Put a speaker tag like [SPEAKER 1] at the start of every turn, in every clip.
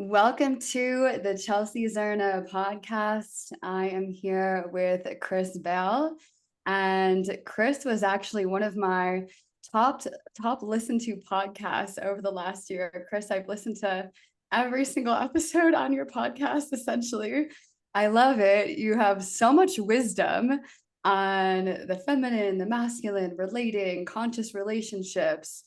[SPEAKER 1] Welcome to the Chelsea Zerna podcast. I am here with Chris Bale, and Chris was actually one of my top listened to podcasts over the last year. Chris, I've listened to every single episode on your podcast, essentially. I love it. You have so much wisdom on the feminine, the masculine, relating, conscious relationships,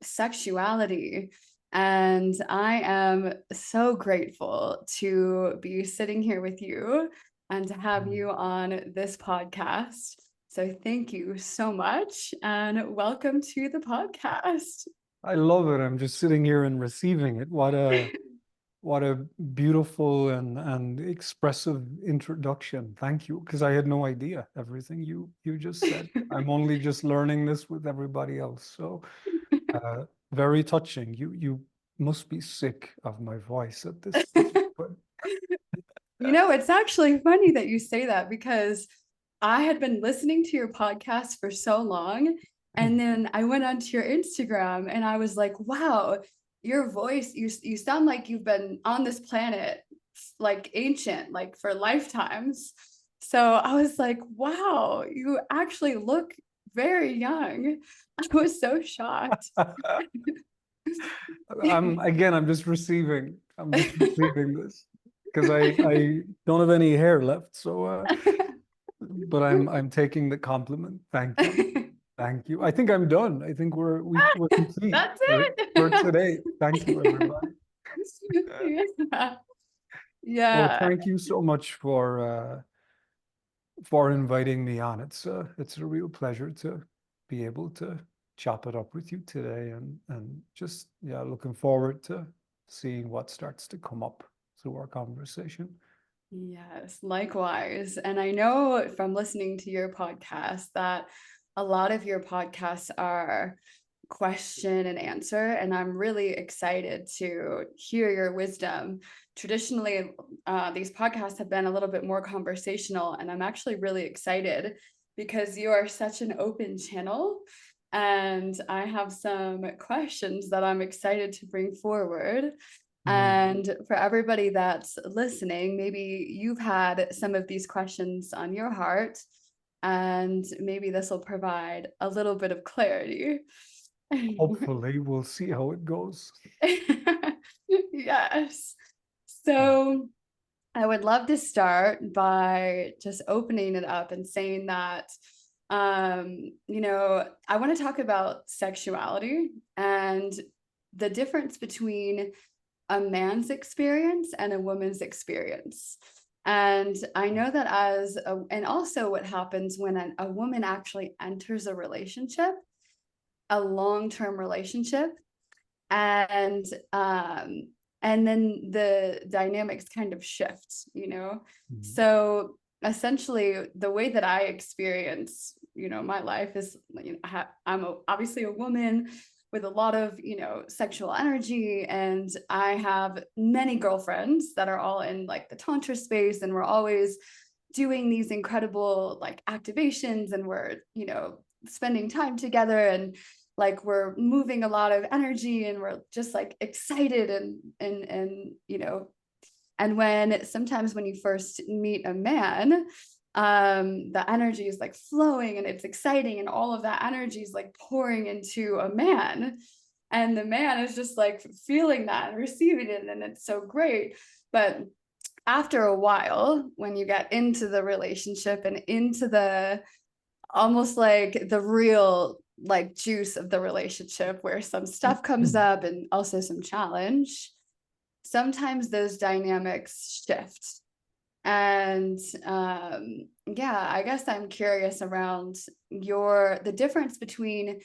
[SPEAKER 1] sexuality. And I am so grateful to be sitting here with you and to have you on this podcast. So thank you so much and welcome to the podcast.
[SPEAKER 2] I love it. I'm just sitting here and receiving it. What a beautiful and expressive introduction. Thank you, because I had no idea everything you just said. I'm only just learning this with everybody else. So very touching. You must be sick of my voice at this stage. But
[SPEAKER 1] It's actually funny that you say that because I had been listening to your podcast for so long. And then I went onto your Instagram and I was like, wow, your voice, you sound like you've been on this planet like ancient, like for lifetimes. So I was like, wow, you actually look very young. I was so shocked.
[SPEAKER 2] I'm just receiving. I'm just receiving this because I don't have any hair left. So but I'm taking the compliment. Thank you. Thank you. I think I'm done. I think we're complete
[SPEAKER 1] That's
[SPEAKER 2] for
[SPEAKER 1] it.
[SPEAKER 2] today. Thank you, everybody.
[SPEAKER 1] Yeah.
[SPEAKER 2] Well,
[SPEAKER 1] Yeah.
[SPEAKER 2] thank you so much for inviting me on. It's a real pleasure to be able to chop it up with you today, and just looking forward to seeing what starts to come up through our conversation.
[SPEAKER 1] Yes, likewise. And I know from listening to your podcast that a lot of your podcasts are question and answer. And I'm really excited to hear your wisdom. Traditionally, these podcasts have been a little bit more conversational, and I'm actually really excited because you are such an open channel. And I have some questions that I'm excited to bring forward. And for everybody that's listening, maybe you've had some of these questions on your heart, and maybe this will provide a little bit of clarity.
[SPEAKER 2] Hopefully, we'll see how it goes.
[SPEAKER 1] Yes. So I would love to start by just opening it up and saying that, I want to talk about sexuality and the difference between a man's experience and a woman's experience. And I know that and also what happens when a woman actually enters a relationship, a long-term relationship, and um, and then the dynamics kind of shift.
[SPEAKER 2] Mhm.
[SPEAKER 1] So essentially, the way that I experience, my life is, obviously a woman with a lot of, sexual energy. And I have many girlfriends that are all in like the Tantra space, and we're always doing these incredible like activations, and we're, spending time together, and like we're moving a lot of energy, and we're just like excited, and when sometimes when you first meet a man, the energy is like flowing and it's exciting, and all of that energy is like pouring into a man, and the man is just like feeling that and receiving it, and it's so great. But after a while, when you get into the relationship and into the almost like the real like juice of the relationship, where some stuff comes up and also some challenge, sometimes those dynamics shift. And yeah, I guess I'm curious around the difference between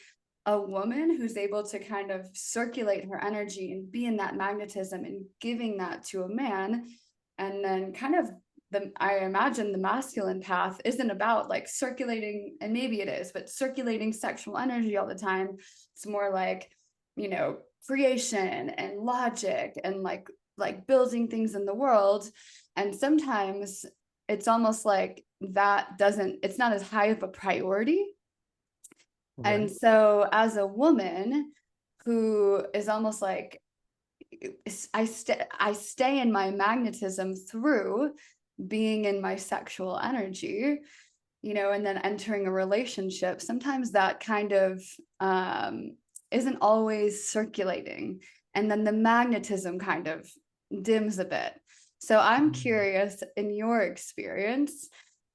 [SPEAKER 1] a woman who's able to kind of circulate her energy and be in that magnetism and giving that to a man, and then kind of I imagine the masculine path isn't about like circulating, and maybe it is, but circulating sexual energy all the time. It's more like, creation and logic and like building things in the world. And sometimes it's almost like it's not as high of a priority.
[SPEAKER 2] Right.
[SPEAKER 1] And so as a woman who is almost like I stay in my magnetism through being in my sexual energy, and then entering a relationship. Sometimes that kind of isn't always circulating, and then the magnetism kind of dims a bit. So I'm
[SPEAKER 2] Mm.
[SPEAKER 1] curious, in your experience,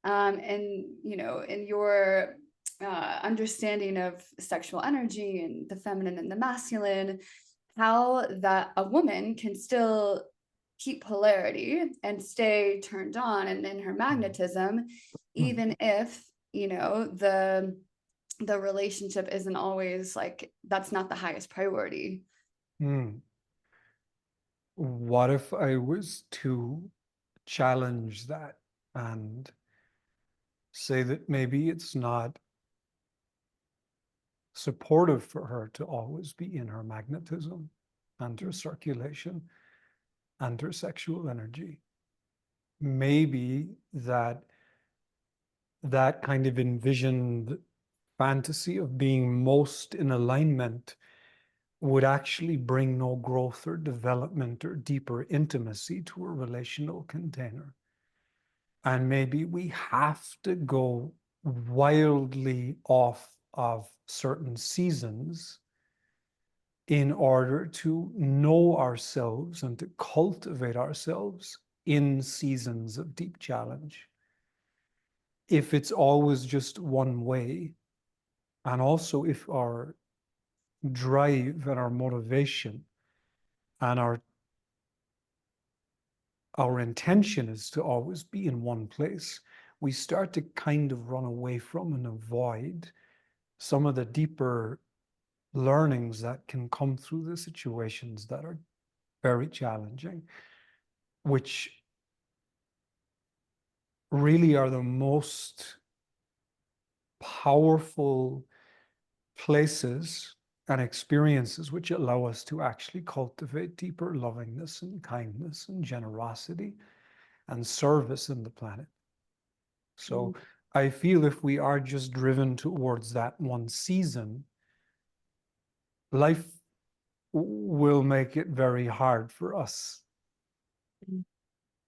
[SPEAKER 1] and in your understanding of sexual energy and the feminine and the masculine, how that a woman can still keep polarity and stay turned on and in her
[SPEAKER 2] Mm.
[SPEAKER 1] magnetism,
[SPEAKER 2] Mm.
[SPEAKER 1] even if the relationship isn't always like, that's not the highest priority.
[SPEAKER 2] Mm. What if I was to challenge that and say that maybe it's not supportive for her to always be in her magnetism and her circulation and her sexual energy? Maybe that kind of envisioned fantasy of being most in alignment would actually bring no growth or development or deeper intimacy to a relational container. And maybe we have to go wildly off of certain seasons in order to know ourselves and to cultivate ourselves in seasons of deep challenge. If it's always just one way, and also if our drive and our motivation and our intention is to always be in one place, we start to kind of run away from and avoid some of the deeper learnings that can come through the situations that are very challenging, which really are the most powerful places and experiences which allow us to actually cultivate deeper lovingness and kindness and generosity and service in the planet. So I feel if we are just driven towards that one season, life will make it very hard for us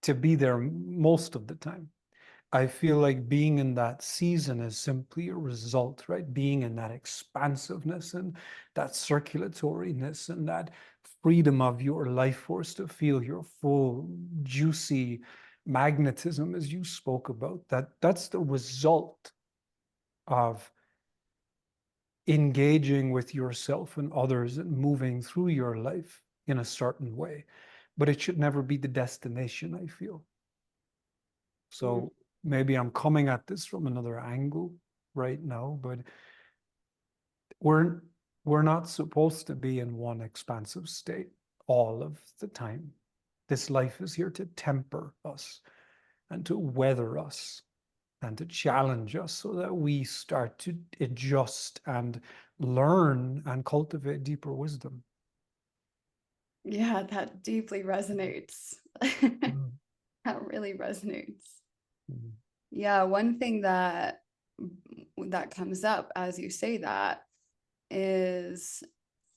[SPEAKER 2] to be there most of the time. I feel like being in that season is simply a result, right? Being in that expansiveness and that circulatoriness and that freedom of your life force to feel your full, juicy magnetism, as you spoke about, that's the result of engaging with yourself and others and moving through your life in a certain way. But it should never be the destination, I feel.
[SPEAKER 1] Mm.
[SPEAKER 2] So maybe I'm coming at this from another angle right now, but we're we're not supposed to be in one expansive state all of the time. This life is here to temper us and to weather us and to challenge us so that we start to adjust and learn and cultivate deeper wisdom.
[SPEAKER 1] Yeah, that deeply resonates.
[SPEAKER 2] Mm.
[SPEAKER 1] That really resonates.
[SPEAKER 2] Mm.
[SPEAKER 1] Yeah, one thing that comes up as you say that is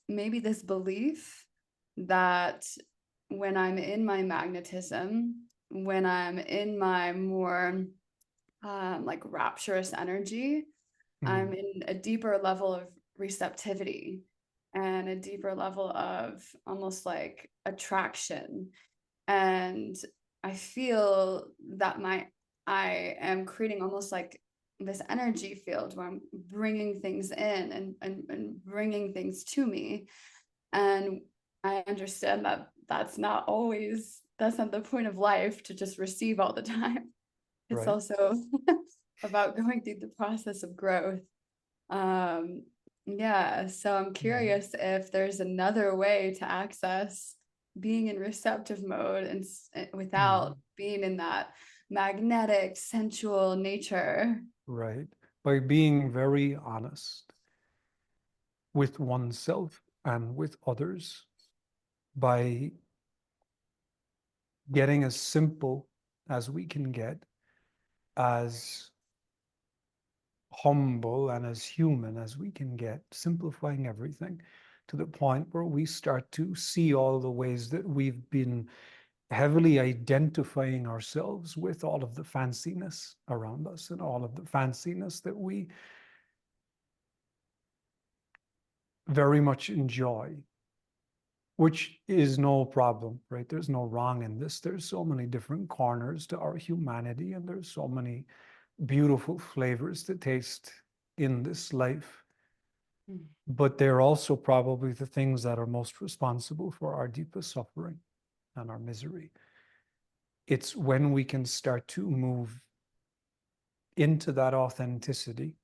[SPEAKER 1] maybe this belief that when I'm in my magnetism, when I'm in my more like rapturous energy, I'm
[SPEAKER 2] Mm.
[SPEAKER 1] in a deeper level of receptivity and a deeper level of almost like attraction. And I feel that I am creating almost like this energy field where I'm bringing things in and bringing things to me. And I understand that that's not the point of life, to just receive all the time. It's
[SPEAKER 2] Right.
[SPEAKER 1] also about going through the process of growth. Um, yeah, so I'm
[SPEAKER 2] Mm.
[SPEAKER 1] curious if there's another way to access being in receptive mode and without
[SPEAKER 2] Mm.
[SPEAKER 1] being in that magnetic, sensual nature.
[SPEAKER 2] Right. By being very honest with oneself and with others, by getting as simple as we can get, as humble and as human as we can get, simplifying everything to the point where we start to see all the ways that we've been heavily identifying ourselves with all of the fanciness around us and all of the fanciness that we very much enjoy, which is no problem, right? There's no wrong in this. There's so many different corners to our humanity, and there's so many beautiful flavors to taste in this life. But they're also probably the things that are most responsible for our deepest suffering and our misery. It's when we can start to move into that authenticity,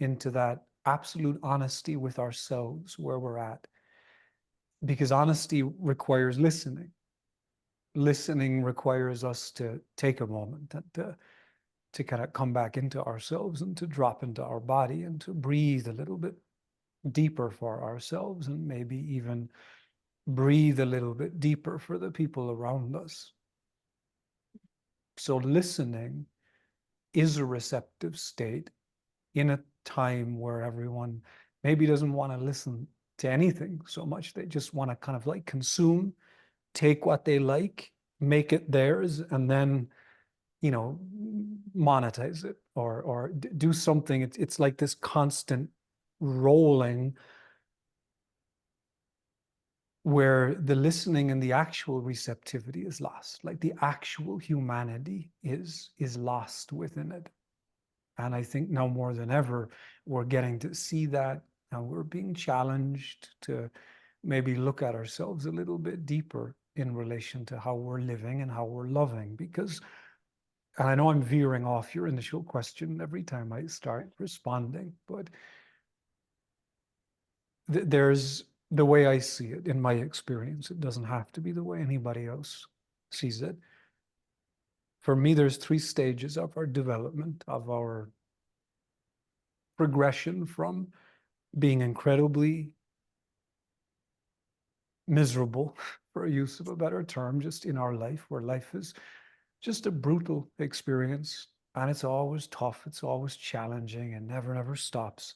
[SPEAKER 2] into that absolute honesty with ourselves where we're at. Because honesty requires listening. Listening requires us to take a moment and to kind of come back into ourselves and to drop into our body and to breathe a little bit deeper for ourselves, and maybe even breathe a little bit deeper for the people around us. So listening is a receptive state in a time where everyone maybe doesn't want to listen to anything so much. They just want to kind of like consume, take what they like, make it theirs, and then, you know, monetize it or do something. It's like this constant rolling where the listening and the actual receptivity is lost. Like the actual humanity is lost within it. And I think now more than ever, we're getting to see that, and we're being challenged to maybe look at ourselves a little bit deeper in relation to how we're living and how we're loving. Because, and I know I'm veering off your initial question every time I start responding, but there's the way I see it in my experience. It doesn't have to be the way anybody else sees it. For me, there's 3 stages of our development, of our progression from being incredibly miserable, for a use of a better term, just in our life, where life is just a brutal experience and it's always tough, it's always challenging and never stops.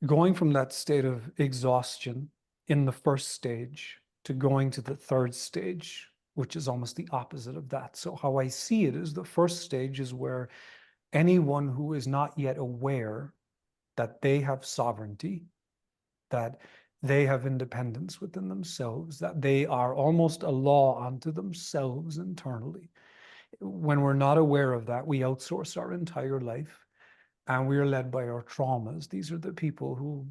[SPEAKER 2] Going from that state of exhaustion in the first stage to going to the 3rd stage, which is almost the opposite of that. So how I see it is the first stage is where anyone who is not yet aware that they have sovereignty, that they have independence within themselves, that they are almost a law unto themselves internally. When we're not aware of that, we outsource our entire life and we are led by our traumas. These are the people who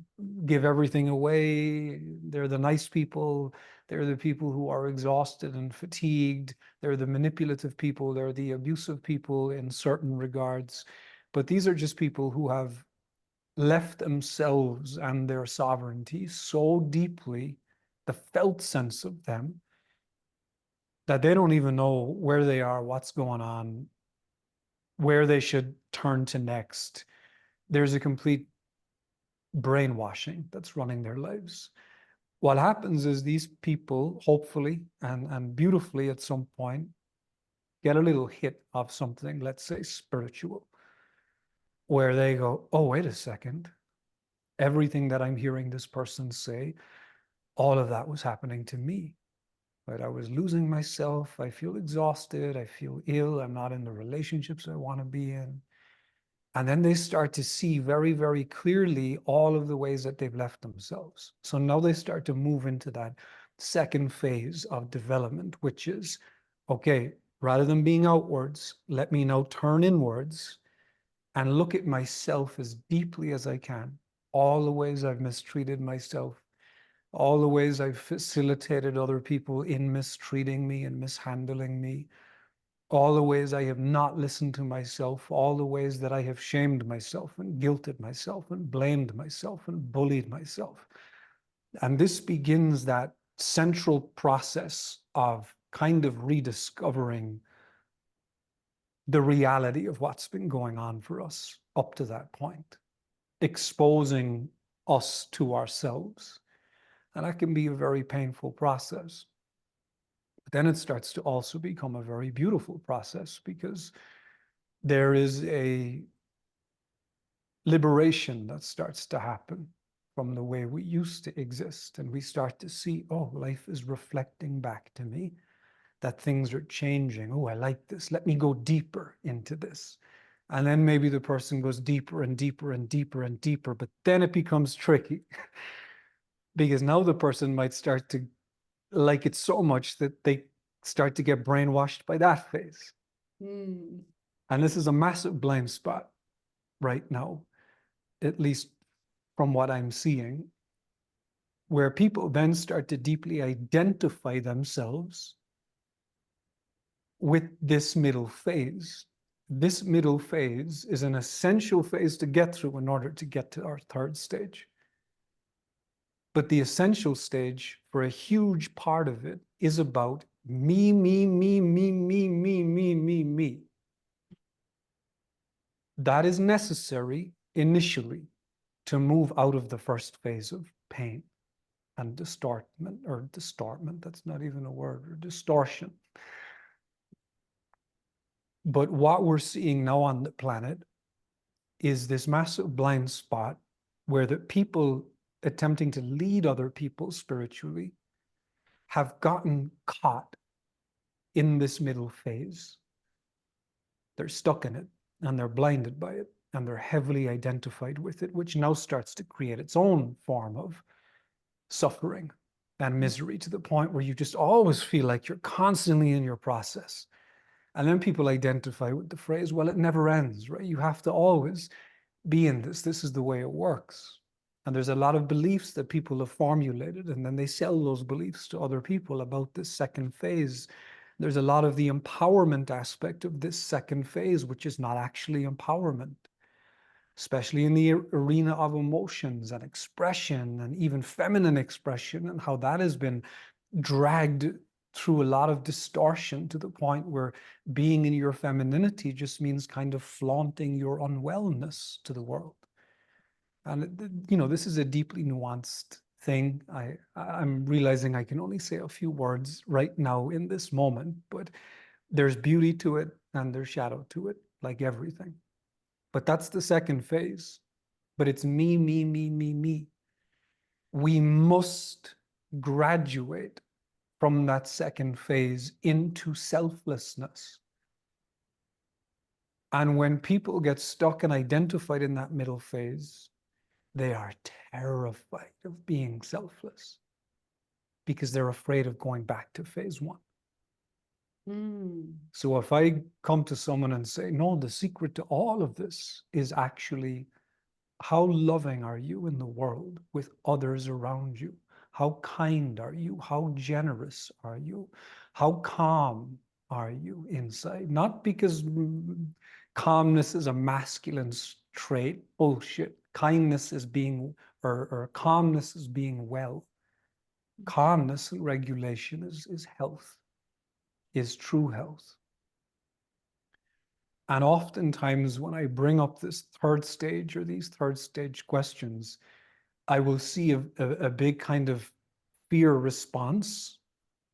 [SPEAKER 2] give everything away. They're the nice people. They're the people who are exhausted and fatigued. They're the manipulative people. They're the abusive people in certain regards. But these are just people who have left themselves and their sovereignty so deeply, the felt sense of them, that they don't even know where they are, what's going on, where they should turn to next. There's a complete brainwashing that's running their lives. What happens is these people, hopefully and beautifully at some point, get a little hit of something, let's say spiritual, where they go, oh, wait a second. Everything that I'm hearing this person say, all of that was happening to me. Right? I was losing myself. I feel exhausted. I feel ill. I'm not in the relationships I want to be in. And then they start to see very, very clearly all of the ways that they've left themselves. So now they start to move into that 2nd phase of development, which is, okay, rather than being outwards, let me now turn inwards and look at myself as deeply as I can. All the ways I've mistreated myself, all the ways I've facilitated other people in mistreating me and mishandling me, all the ways I have not listened to myself, all the ways that I have shamed myself and guilted myself and blamed myself and bullied myself. And this begins that central process of kind of rediscovering the reality of what's been going on for us up to that point, exposing us to ourselves. And that can be a very painful process. But then it starts to also become a very beautiful process, because there is a liberation that starts to happen. from the way we used to exist, and we start to see, oh, life is reflecting back to me, that things are changing. Oh, I like this. Let me go deeper into this. And then maybe the person goes deeper and deeper and deeper and deeper, but then it becomes tricky because now the person might start to like it so much that they start to get brainwashed by that phase.
[SPEAKER 1] Mm.
[SPEAKER 2] And this is a massive blind spot right now, at least from what I'm seeing, where people then start to deeply identify themselves with this middle phase. This middle phase is an essential phase to get through in order to get to our third stage. But the essential stage for a huge part of it is about me, me, me, me, me, me, me, me, me. That is necessary initially to move out of the first phase of pain and distortment, that's not even a word, or distortion. But what we're seeing now on the planet is this massive blind spot where the people attempting to lead other people spiritually have gotten caught in this middle phase. They're stuck in it and they're blinded by it and they're heavily identified with it, which now starts to create its own form of suffering and misery to the point where you just always feel like you're constantly in your process. And then people identify with the phrase, well, it never ends, right? You have to always be in this. This is the way it works. And there's a lot of beliefs that people have formulated, and then they sell those beliefs to other people about this second phase. There's a lot of the empowerment aspect of this second phase, which is not actually empowerment, especially in the arena of emotions and expression and even feminine expression, and how that has been dragged through a lot of distortion to the point where being in your femininity just means kind of flaunting your unwellness to the world. And this is a deeply nuanced thing. I'm realizing I can only say a few words right now in this moment, but there's beauty to it and there's shadow to it, like everything. But that's the second phase. But it's me, me, me, me, me. We must graduate from that second phase into selflessness. And when people get stuck and identified in that middle phase, they are terrified of being selfless because they're afraid of going back to phase one.
[SPEAKER 1] Mm.
[SPEAKER 2] So if I come to someone and say, no, the secret to all of this is actually how loving are you in the world with others around you? How kind are you? How generous are you? How calm are you inside? Not because calmness is a masculine trait. Bullshit. Kindness is being, or calmness is being well. Calmness and regulation is health, is true health. And oftentimes when I bring up this third stage or these third stage questions, I will see a big kind of fear response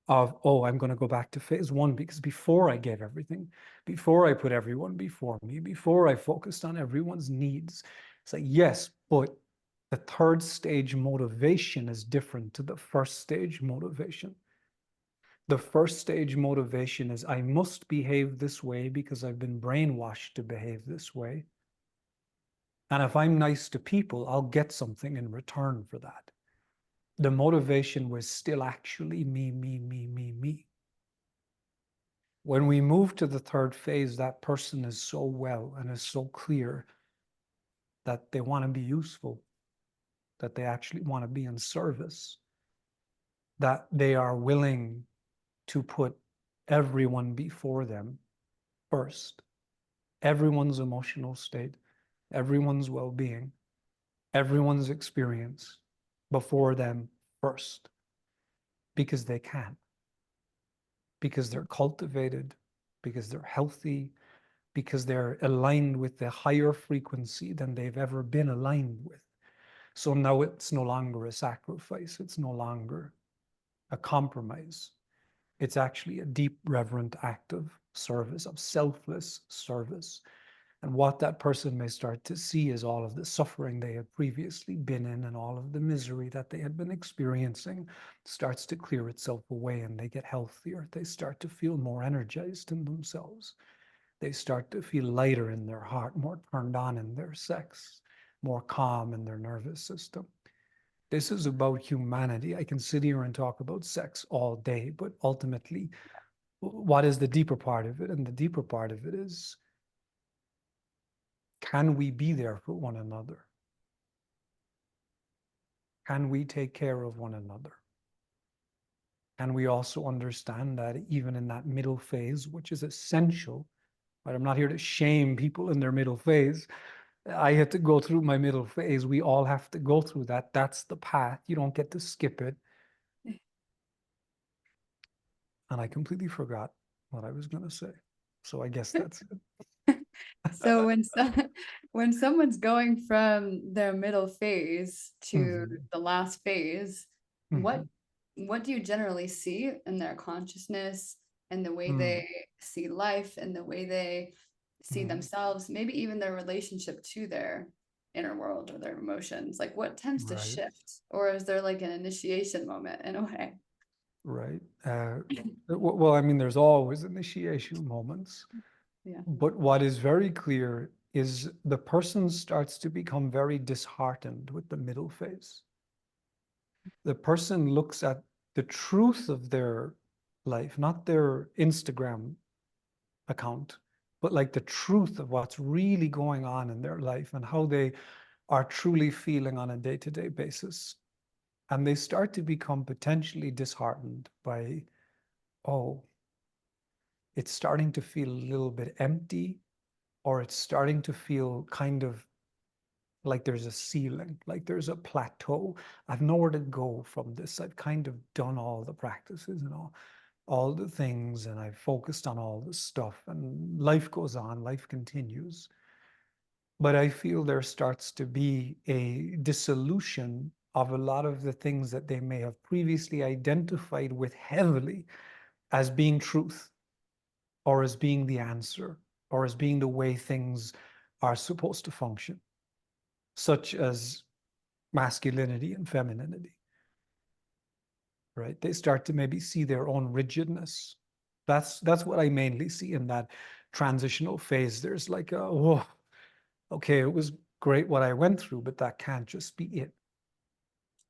[SPEAKER 2] of, oh, I'm going to go back to phase one because before I gave everything, before I put everyone before me, before I focused on everyone's needs. It's like, yes, but the third stage motivation is different to the first stage motivation. The first stage motivation is I must behave this way because I've been brainwashed to behave this way. And if I'm nice to people, I'll get something in return for that. The motivation was still actually me, me, me, me, me. When we move to the third phase, that person is so well and is so clear that they want to be useful, that they actually want to be in service, that they are willing to put everyone before them first, everyone's emotional state, everyone's well-being, everyone's experience before them first, because they can, because they're cultivated, because they're healthy, because they're aligned with the higher frequency than they've ever been aligned with. So now it's no longer a sacrifice. It's no longer a compromise. It's actually a deep, reverent act of service, of selfless service. And what that person may start to see is all of the suffering they had previously been in, and all of the misery that they had been experiencing starts to clear itself away, and they get healthier. They start to feel more energized in themselves. They start to feel lighter in their heart, more turned on in their sex, more calm in their nervous system. This is about humanity. I can sit here and talk about sex all day, but ultimately, what is the deeper part of it? And the deeper part of it is, can we be there for one another? Can we take care of one another? Can we also understand that even in that middle phase, which is essential, right? I'm not here to shame people in their middle phase. I had to go through my middle phase. We all have to go through that. That's the path. You don't get to skip it. And I completely forgot what I was going to say. So I guess that's it.
[SPEAKER 1] So when someone's going from their middle phase to
[SPEAKER 2] Mhm,
[SPEAKER 1] the last phase, what
[SPEAKER 2] mhm,
[SPEAKER 1] what do you generally see in their consciousness and the way
[SPEAKER 2] mm,
[SPEAKER 1] they see life and the way they see
[SPEAKER 2] mm.
[SPEAKER 1] themselves, maybe even their relationship to their inner world or their emotions? Like what tends to
[SPEAKER 2] Right,
[SPEAKER 1] shift? Or is there like an initiation moment in a way?
[SPEAKER 2] right. Well, I mean, there's always initiation moments,
[SPEAKER 1] Yeah.
[SPEAKER 2] but what is very clear is the person starts to become very disheartened with the middle phase. The person looks at the truth of their life, not their Instagram account, but like the truth of what's really going on in their life and how they are truly feeling on a day-to-day basis. And they start to become potentially disheartened by, oh, it's starting to feel a little bit empty, or it's starting to feel kind of like there's a ceiling, like there's a plateau. I've nowhere to go from this. I've kind of done all the practices and all the things, and I've focused on all the stuff, and life goes on, life continues. But I feel there starts to be a dissolution of a lot of the things that they may have previously identified with heavily as being truth, or as being the answer, or as being the way things are supposed to function, such as masculinity and femininity, right? They start to maybe see their own rigidness. That's what I mainly see in that transitional phase. There's like a, whoa, okay, it was great what I went through, but that can't just be it,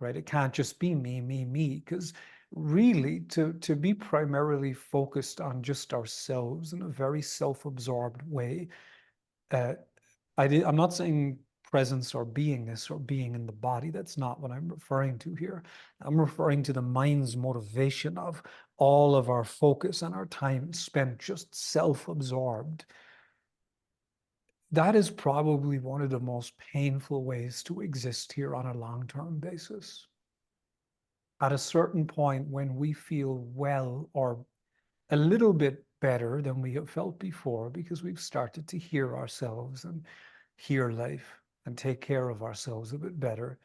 [SPEAKER 2] right? It can't just be me, because really to be primarily focused on just ourselves in a very self-absorbed way, uh, I'm not saying presence or beingness or being in the body. That's not what I'm referring to here. I'm referring to the mind's motivation of all of our focus and our time spent just self-absorbed. That is probably one of the most painful ways to exist here on a long-term basis. At a certain point, when we feel well or a little bit better than we have felt before, because we've started to hear ourselves and hear life and take care of ourselves a bit better,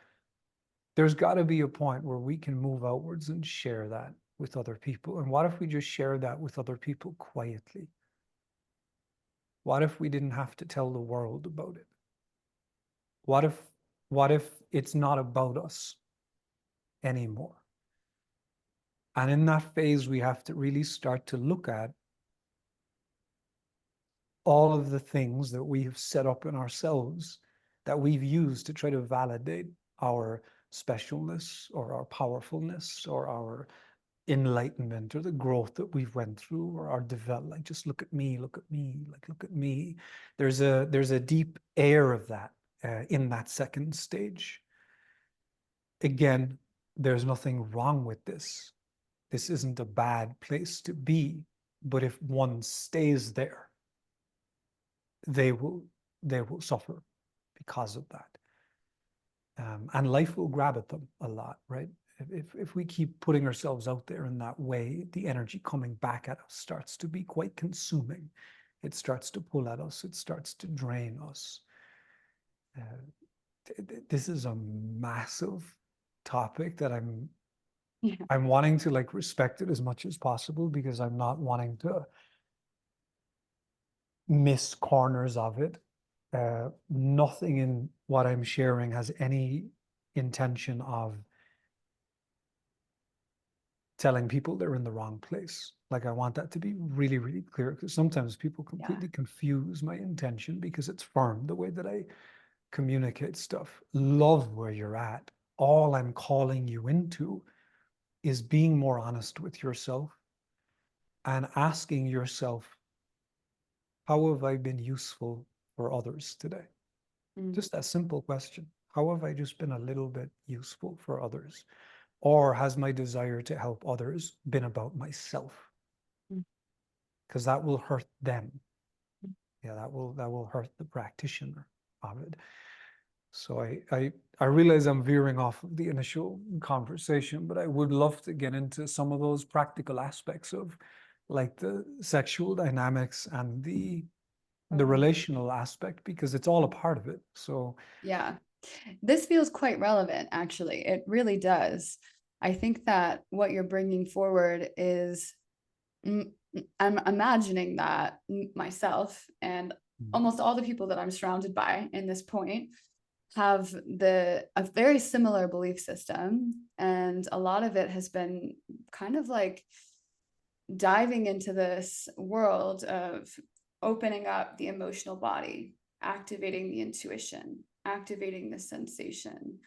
[SPEAKER 2] there's got to be a point where we can move outwards and share that with other people. And what if we just share that with other people quietly? What if we didn't have to tell the world about it? What if what if it's not about us anymore? And in that phase, we have to really start to look at all of the things that we have set up in ourselves that we've used to try to validate our specialness or our powerfulness or our enlightenment or the growth that we've went through or our development. Like, just look at me, like, look at me. There's a deep air of that in that second stage. Again, there's nothing wrong with this. This isn't a bad place to be, but if one stays there, they will they will suffer because of that. And life will grab at them a lot, right? If we keep putting ourselves out there in that way, the energy coming back at us starts to be quite consuming. It starts to pull at us. It starts to drain us. This is a massive topic that
[SPEAKER 1] Yeah.
[SPEAKER 2] I'm wanting to like respect it as much as possible, because I'm not wanting to miss corners of it. Nothing in what I'm sharing has any intention of telling people they're in the wrong place. Like, I want that to be really, really clear, because sometimes people
[SPEAKER 1] Yeah.
[SPEAKER 2] completely confuse my intention because it's firm, the way that I communicate stuff. Love where you're at. All I'm calling you into is being more honest with yourself and asking yourself, how have I been useful for others today?
[SPEAKER 1] Mm,
[SPEAKER 2] Just that simple question. How have I just been a little bit useful for others? Or has my desire to help others been about myself?
[SPEAKER 1] mm,
[SPEAKER 2] Because that will hurt them.
[SPEAKER 1] mm.
[SPEAKER 2] Yeah, that will hurt the practitioner of it. So I realize I'm veering off of the initial conversation, but I would love to get into some of those practical aspects of, like, the sexual dynamics and the
[SPEAKER 1] Totally.
[SPEAKER 2] relational aspect, because it's all a part of it. So
[SPEAKER 1] Yeah. This feels quite relevant, actually. It really does. I think that what you're bringing forward is, I'm imagining that myself and almost all the people that I'm surrounded by in this point have a very similar belief system, and a lot of it has been kind of like diving into this world of opening up the emotional body, activating the intuition, activating the sensation,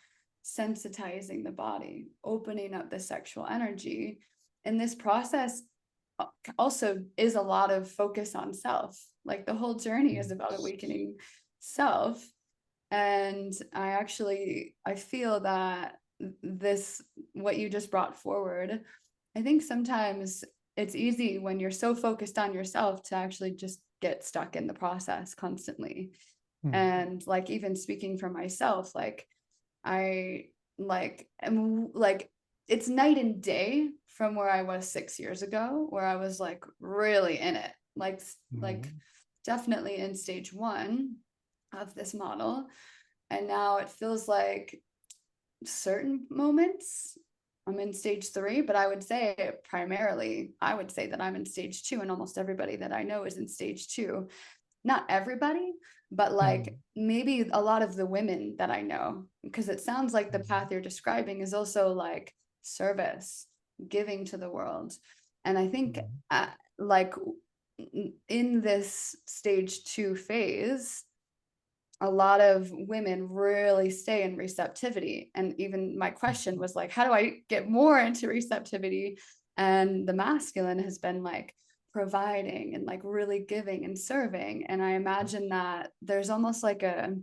[SPEAKER 1] sensitizing the body, opening up the sexual energy. And this process also is a lot of focus on self. Like, the whole journey is about awakening self. And I feel that this, what you just brought forward, I think sometimes it's easy when you're so focused on yourself to actually just get stuck in the process constantly. And like, even speaking for myself, like, I am like, it's night and day from where I was 6 years ago, where I was like really in it, like definitely in stage one of this model. And now it feels like certain moments I'm in stage three, but I would say primarily, I would say that I'm in stage two, and almost everybody that I know is in stage two. Not everybody, but like maybe a lot of the women that I know, because it sounds like the path you're describing is also like service, giving to the world. And I think like in this stage two phase, a lot of women really stay in receptivity. And even my question was like, how do I get more into receptivity? And the masculine has been like providing and like really giving and serving. And I imagine that there's almost like a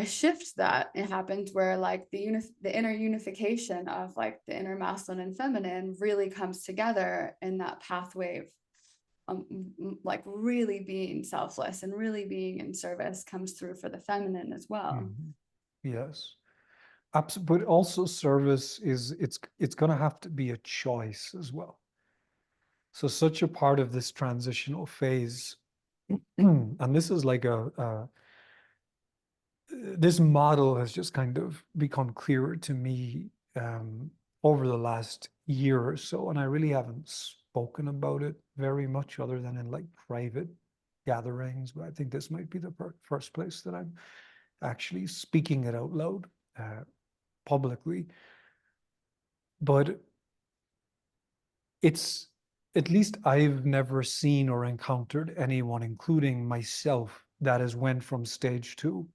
[SPEAKER 1] shift that it happened where like the inner unification of like the inner masculine and feminine really comes together in that pathway of like really being selfless and really being in service comes through for the feminine as well.
[SPEAKER 2] Yes. But also service is, it's going to have to be a choice as well. So such a part of this transitional phase, and this is like this model has just kind of become clearer to me over the last year or so, and I really haven't spoken about it very much other than in like private gatherings. But I think this might be the first place that I'm actually speaking it out loud publicly. But it's, at least I've never seen or encountered anyone, including myself, that has went from stage two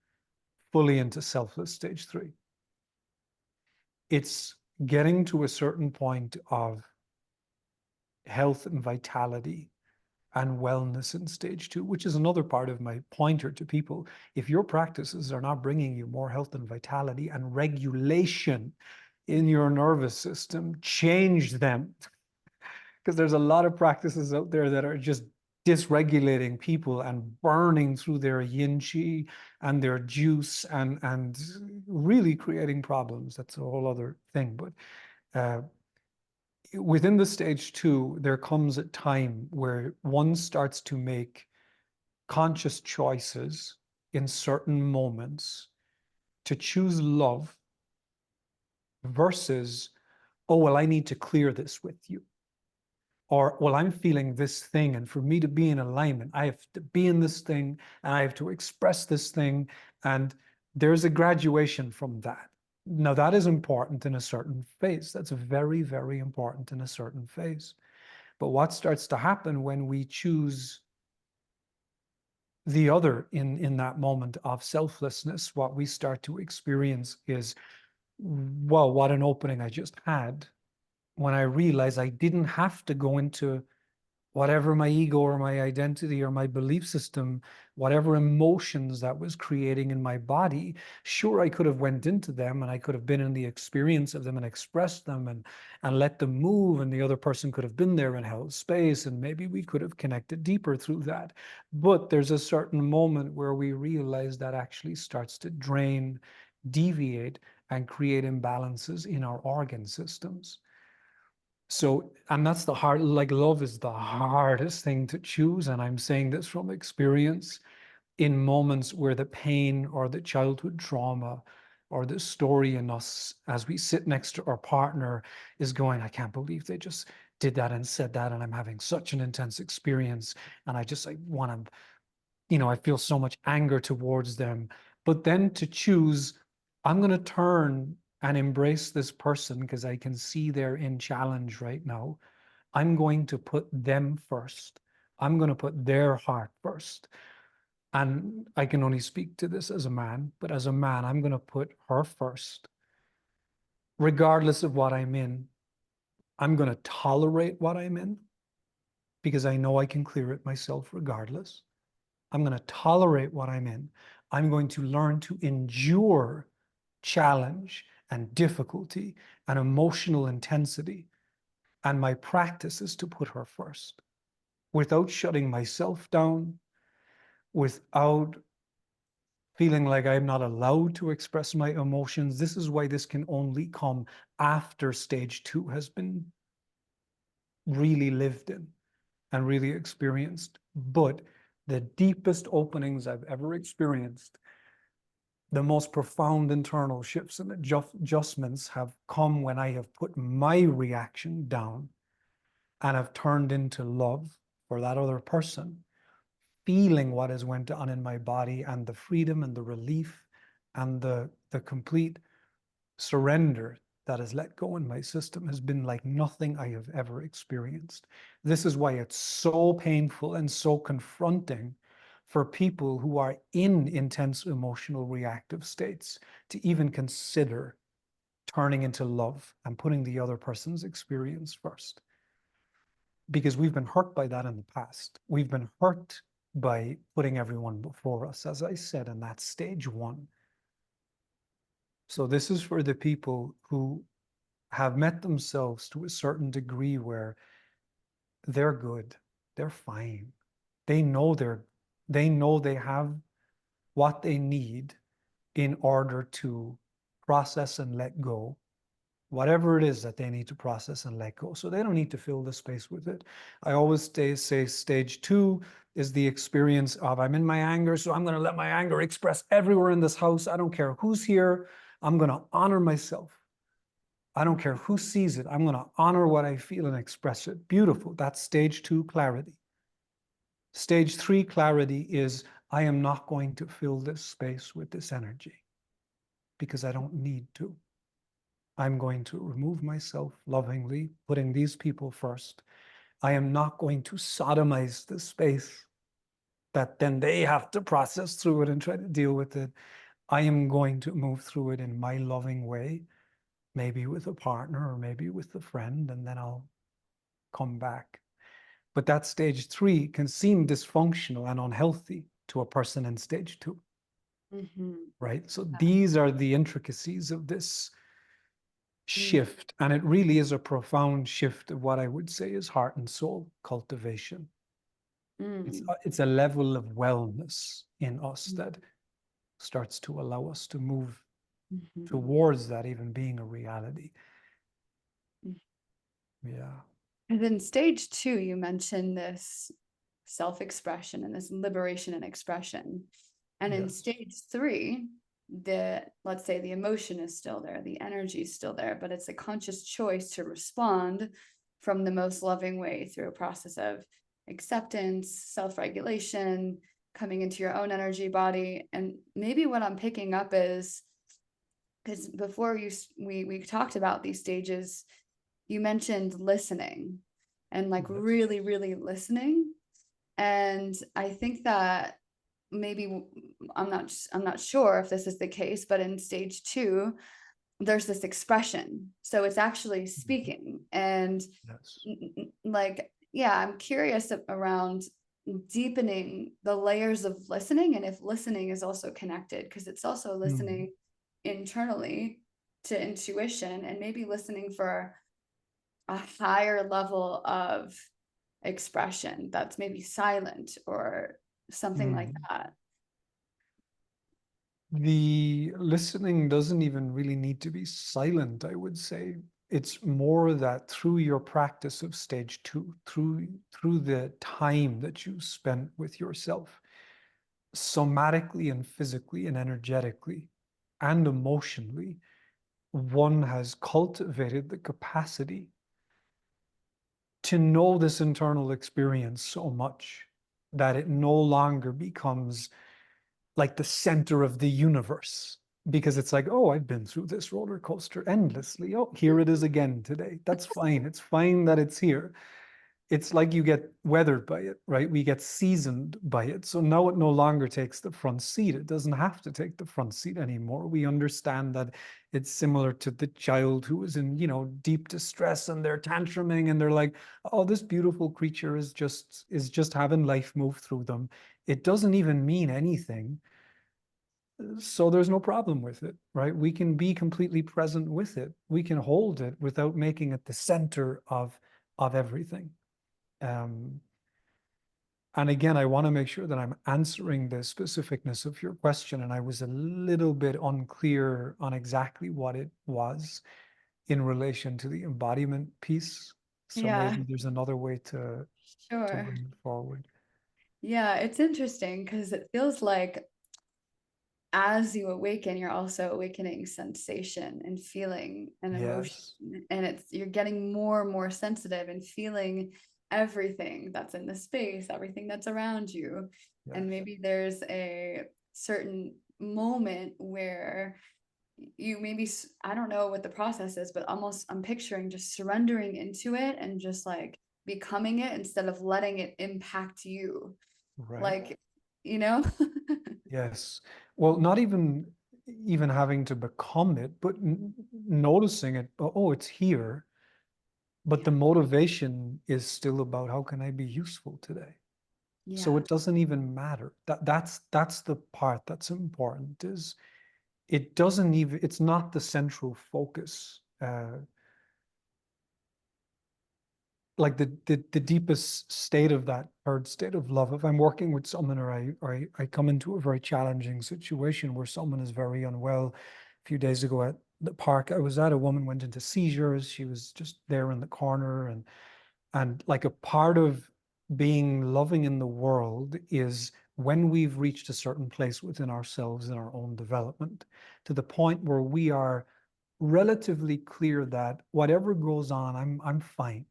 [SPEAKER 2] fully into selfless stage three. It's getting to a certain point of health and vitality and wellness in stage two, which is another part of my pointer to people. If your practices are not bringing you more health and vitality and regulation in your nervous system, change them. Because there's a lot of practices out there that are just dysregulating people and burning through their yin chi and their juice and really creating problems. That's a whole other thing. But within the stage two, there comes a time where one starts to make conscious choices in certain moments to choose love versus, oh, well, I need to clear this with you. Or, well, I'm feeling this thing, and for me to be in alignment, I have to be in this thing, and I have to express this thing. And there's a graduation from that. Now, that is important in a certain phase. That's very, very important in a certain phase. But what starts to happen when we choose the other in that moment of selflessness, what we start to experience is, well, what an opening I just had when I realized I didn't have to go into whatever my ego or my identity or my belief system, whatever emotions that was creating in my body. Sure, I could have went into them and I could have been in the experience of them and expressed them and let them move, and the other person could have been there and held space, and maybe we could have connected deeper through that. But there's a certain moment where we realize that actually starts to drain, deviate, and create imbalances in our organ systems. So, and that's the hard, like love is the hardest thing to choose. And I'm saying this from experience in moments where the pain or the childhood trauma or the story in us as we sit next to our partner is going, I can't believe they just did that and said that. And I'm having such an intense experience. And I just like want to, I feel so much anger towards them. But then to choose, I'm going to turn and embrace this person because I can see they're in challenge right now. I'm going to put them first. I'm going to put their heart first. And I can only speak to this as a man, but as a man, I'm going to put her first. Regardless of what I'm in, I'm going to tolerate what I'm in because I know I can clear it myself regardless. I'm going to tolerate what I'm in. I'm going to learn to endure challenge and difficulty and emotional intensity. And my practice is to put her first without shutting myself down, without feeling like I'm not allowed to express my emotions. This is why this can only come after stage 2 has been really lived in and really experienced. But the deepest openings I've ever experienced, the most profound internal shifts and adjustments have come when I have put my reaction down and have turned into love for that other person, feeling what has went on in my body and the freedom and the relief and the complete surrender that has let go in my system has been like nothing I have ever experienced. This is why it's so painful and so confronting for people who are in intense emotional reactive states to even consider turning into love and putting the other person's experience first. Because we've been hurt by that in the past. We've been hurt by putting everyone before us, as I said, in that stage 1. So this is for the people who have met themselves to a certain degree where they're good, they're fine. They know they have what they need in order to process and let go, whatever it is that they need to process and let go. So they don't need to fill the space with it. I always say stage 2 is the experience of I'm in my anger, so I'm going to let my anger express everywhere in this house. I don't care who's here. I'm going to honor myself. I don't care who sees it. I'm going to honor what I feel and express it. Beautiful. That's stage 2 clarity. Stage 3 clarity is I am not going to fill this space with this energy because I don't need to. I'm going to remove myself lovingly, putting these people first. I am not going to sodomize the space that then they have to process through it and try to deal with it. I am going to move through it in my loving way, maybe with a partner or maybe with a friend, and then I'll come back. But that stage 3 can seem dysfunctional and unhealthy to a person in stage 2, right? So these are the intricacies of this shift. And it really is a profound shift of what I would say is heart and soul cultivation. It's a level of wellness in us that starts to allow us to move towards that even being a reality. Yeah.
[SPEAKER 1] And then stage 2, you mentioned this self-expression and this liberation and expression. And in
[SPEAKER 2] Yes.
[SPEAKER 1] stage 3, let's say the emotion is still there, the energy is still there, but it's a conscious choice to respond from the most loving way through a process of acceptance, self-regulation, coming into your own energy body. And maybe what I'm picking up is, because before we talked about these stages, you mentioned listening and like
[SPEAKER 2] Yes.
[SPEAKER 1] really, really listening. And I think that maybe I'm not sure if this is the case, but in stage 2, there's this expression. So it's actually
[SPEAKER 2] Mhm.
[SPEAKER 1] speaking. And
[SPEAKER 2] Yes.
[SPEAKER 1] like, yeah, I'm curious around deepening the layers of listening, and if listening is also connected, because it's also
[SPEAKER 2] Mm.
[SPEAKER 1] listening internally to intuition, and maybe listening for a higher level of expression that's maybe silent or something like
[SPEAKER 2] Mm.
[SPEAKER 1] that.
[SPEAKER 2] The listening doesn't even really need to be silent, I would say. It's more that through your practice of stage 2, through the time that you spent with yourself, somatically and physically and energetically and emotionally, one has cultivated the capacity to know this internal experience so much that it no longer becomes like the center of the universe, because it's like, oh, I've been through this roller coaster endlessly. Oh, here it is again today. That's fine. It's fine that it's here. It's like you get weathered by it, right? We get seasoned by it. So now it no longer takes the front seat. It doesn't have to take the front seat anymore. We understand that it's similar to the child who is in, deep distress, and they're tantruming, and they're like, oh, this beautiful creature is just having life move through them. It doesn't even mean anything. So there's no problem with it, right? We can be completely present with it. We can hold it without making it the center of everything. Um, and again, I want to make sure that I'm answering the specificness of your question. And I was a little bit unclear on exactly what it was in relation to the embodiment piece. So
[SPEAKER 1] Yeah,
[SPEAKER 2] maybe there's another way to
[SPEAKER 1] sure.
[SPEAKER 2] bring it forward.
[SPEAKER 1] Yeah, it's interesting because it feels like as you awaken, you're also awakening sensation and feeling and emotion.
[SPEAKER 2] Yes,
[SPEAKER 1] And you're getting more and more sensitive and feeling everything that's in the space, everything that's around you. And
[SPEAKER 2] yes.
[SPEAKER 1] maybe there's a certain moment where you maybe, I don't know what the process is, but almost I'm picturing just surrendering into it and just like becoming it instead of letting it impact you.
[SPEAKER 2] Right.
[SPEAKER 1] Like, you know?
[SPEAKER 2] Yes. Well, not even having to become it, but noticing it. Oh, it's here. But the
[SPEAKER 1] Yeah.
[SPEAKER 2] motivation is still about how can I be useful today? So
[SPEAKER 1] Yeah.
[SPEAKER 2] it doesn't even matter. That's the part that's important, is it doesn't even, it's not the central focus. Like the deepest state of that third state of love, if I'm working with someone, or I come into a very challenging situation where someone is very unwell. A few days ago at the park I was at, a woman went into seizures. She was just there in the corner, and like a part of being loving in the world is when we've reached a certain place within ourselves in our own development, to the point where we are relatively clear that whatever goes on, I'm fine,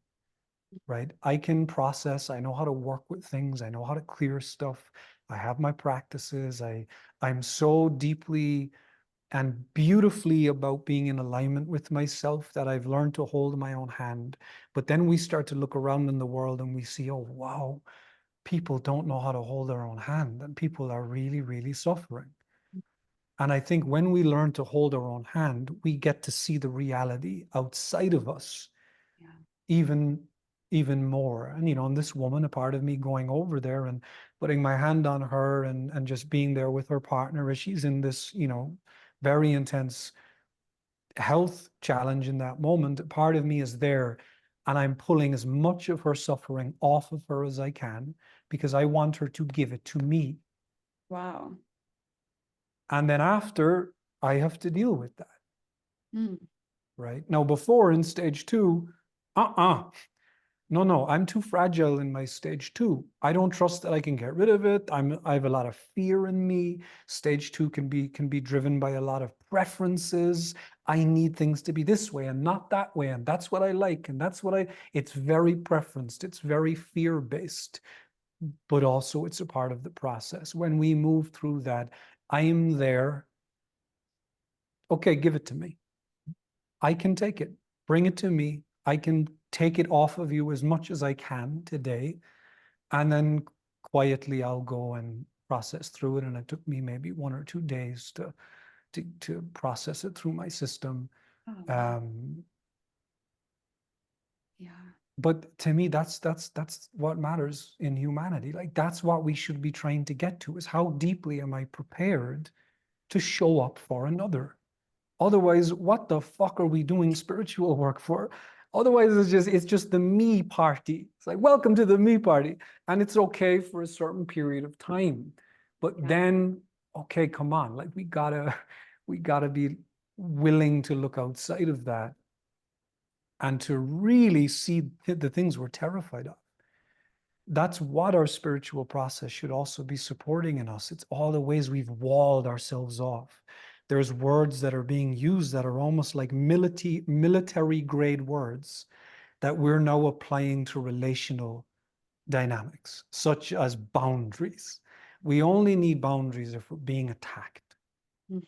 [SPEAKER 2] right? I can process, I know how to work with things, I know how to clear stuff. I have my practices. I'm so deeply and beautifully about being in alignment with myself that I've learned to hold my own hand. But then we start to look around in the world and we see, oh, wow, people don't know how to hold their own hand, and people are really, really suffering. And I think when we learn to hold our own hand, we get to see the reality outside of us
[SPEAKER 1] Yeah.
[SPEAKER 2] even even more. And and this woman, a part of me going over there and putting my hand on her, and just being there with her partner as she's in this very intense health challenge in that moment. Part of me is there, and I'm pulling as much of her suffering off of her as I can, because I want her to give it to me.
[SPEAKER 1] Wow.
[SPEAKER 2] And then after, I have to deal with that.
[SPEAKER 1] Mm.
[SPEAKER 2] Right now, before, in stage 2, no, no, I'm too fragile in my stage 2. I don't trust that I can get rid of it. I have a lot of fear in me. Stage 2 can be driven by a lot of preferences. I need things to be this way and not that way, and that's what I like, and that's what it's very preferenced, it's very fear-based, but also it's a part of the process. When we move through that, I'm there. Okay, give it to me. I can take it. Bring it to me. I can take it off of you as much as I can today. And then quietly I'll go and process through it. And it took me maybe 1 or 2 days to process it through my system.
[SPEAKER 1] Oh, wow. Yeah.
[SPEAKER 2] But to me, that's what matters in humanity. Like that's what we should be trying to get to, is how deeply am I prepared to show up for another? Otherwise, what the fuck are we doing spiritual work for? Otherwise, it's just the me party. It's like, welcome to the me party. And it's okay for a certain period of time. But
[SPEAKER 1] Yeah.
[SPEAKER 2] then, okay, come on, like we gotta be willing to look outside of that and to really see the things we're terrified of. That's what our spiritual process should also be supporting in us. It's all the ways we've walled ourselves off. There's words that are being used that are almost like military grade words that we're now applying to relational dynamics, such as boundaries. We only need boundaries if we're being attacked.
[SPEAKER 1] Mm.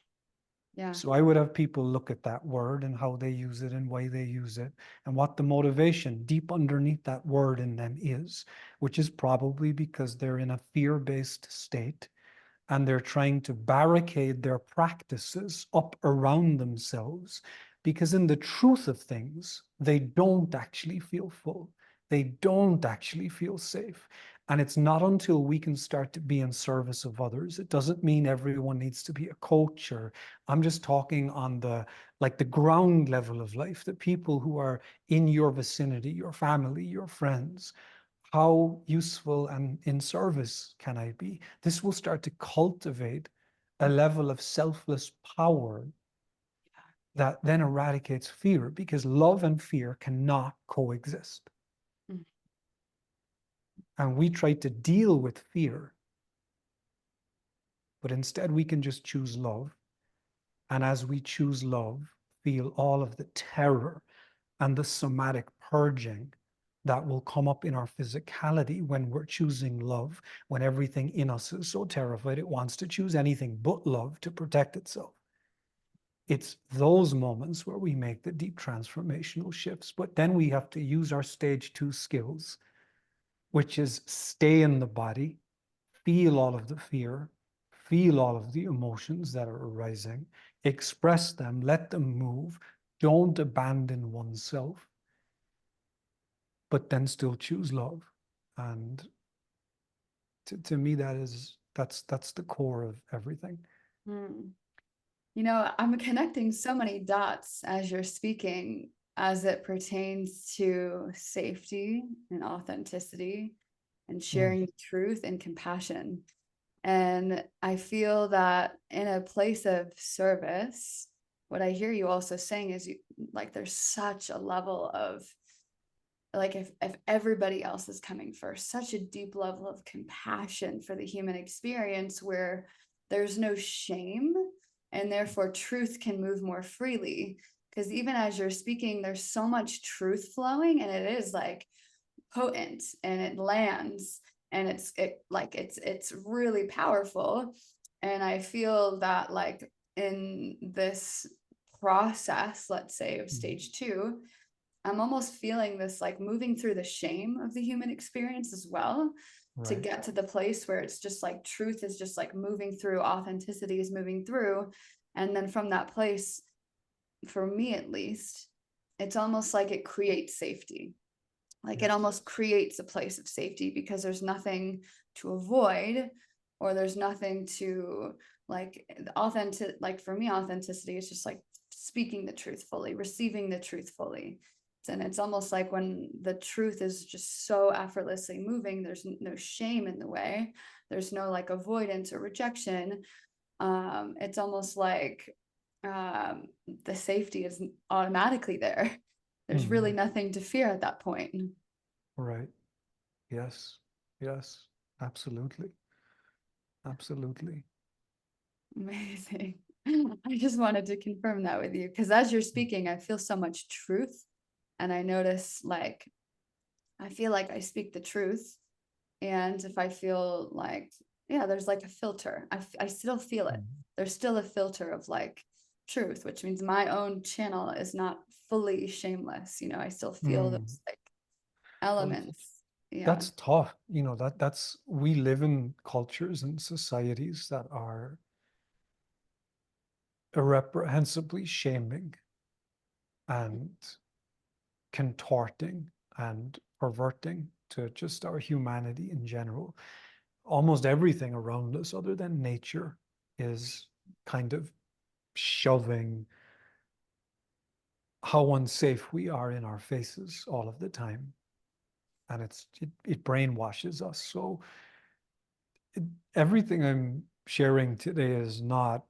[SPEAKER 1] Yeah.
[SPEAKER 2] So I would have people look at that word and how they use it and why they use it and what the motivation deep underneath that word in them is, which is probably because they're in a fear-based state and they're trying to barricade their practices up around themselves, because in the truth of things, they don't actually feel full. They don't actually feel safe. And it's not until we can start to be in service of others. It doesn't mean everyone needs to be a coach, or I'm just talking on the ground level of life, the people who are in your vicinity, your family, your friends. How useful and in service can I be? This will start to cultivate a level of selfless power that then eradicates fear, because love and fear cannot coexist.
[SPEAKER 1] Mm.
[SPEAKER 2] And we try to deal with fear, but instead we can just choose love. And as we choose love, feel all of the terror and the somatic purging that will come up in our physicality when we're choosing love, when everything in us is so terrified it wants to choose anything but love to protect itself. It's those moments where we make the deep transformational shifts. But then we have to use our stage 2 skills, which is stay in the body, feel all of the fear, feel all of the emotions that are arising, express them, let them move, don't abandon oneself, but then still choose love. And to me, that's the core of everything.
[SPEAKER 1] Mm. You know, I'm connecting so many dots as you're speaking as it pertains to safety and authenticity and
[SPEAKER 2] Mm,
[SPEAKER 1] sharing truth and compassion. And I feel that in a place of service, what I hear you also saying is like there's such a level of like if everybody else is coming first, such a deep level of compassion for the human experience where there's no shame and therefore truth can move more freely. Because even as you're speaking, there's so much truth flowing and it is like potent and it lands and it's really powerful. And I feel that like in this process, let's say of
[SPEAKER 2] mm,
[SPEAKER 1] stage 2, I'm almost feeling this like moving through the shame of the human experience as well, to
[SPEAKER 2] right.
[SPEAKER 1] get to the place where it's just like truth is just like moving through, authenticity is moving through. And then from that place, for me at least, it's almost like it creates safety. Like it
[SPEAKER 2] Yes.
[SPEAKER 1] almost creates a place of safety because there's nothing to avoid or there's nothing to like authentic. Like for me, authenticity is just like speaking the truth fully, receiving the truth fully. And it's almost like when the truth is just so effortlessly moving, there's no shame in the way. There's no like avoidance or rejection. It's almost like the safety is automatically there. There's really
[SPEAKER 2] Mm,
[SPEAKER 1] nothing to fear at that point.
[SPEAKER 2] right. Yes. Yes. Absolutely. Absolutely.
[SPEAKER 1] Amazing. I just wanted to confirm that with you because as you're speaking, I feel so much truth. And I notice like, I feel like I speak the truth. And if I feel like, yeah, there's like a filter, I still feel it.
[SPEAKER 2] Mm.
[SPEAKER 1] There's still a filter of like truth, which means my own channel is not fully shameless. You know, I still feel
[SPEAKER 2] Mm.
[SPEAKER 1] those like
[SPEAKER 2] Well,
[SPEAKER 1] elements. Yeah.
[SPEAKER 2] that's tough. You know, that's we live in cultures and societies that are irreprehensibly shaming and contorting and perverting to just our humanity in general. Almost everything around us, other than nature, is kind of shoving how unsafe we are in our faces all of the time. And it brainwashes us. So it, everything I'm sharing today is not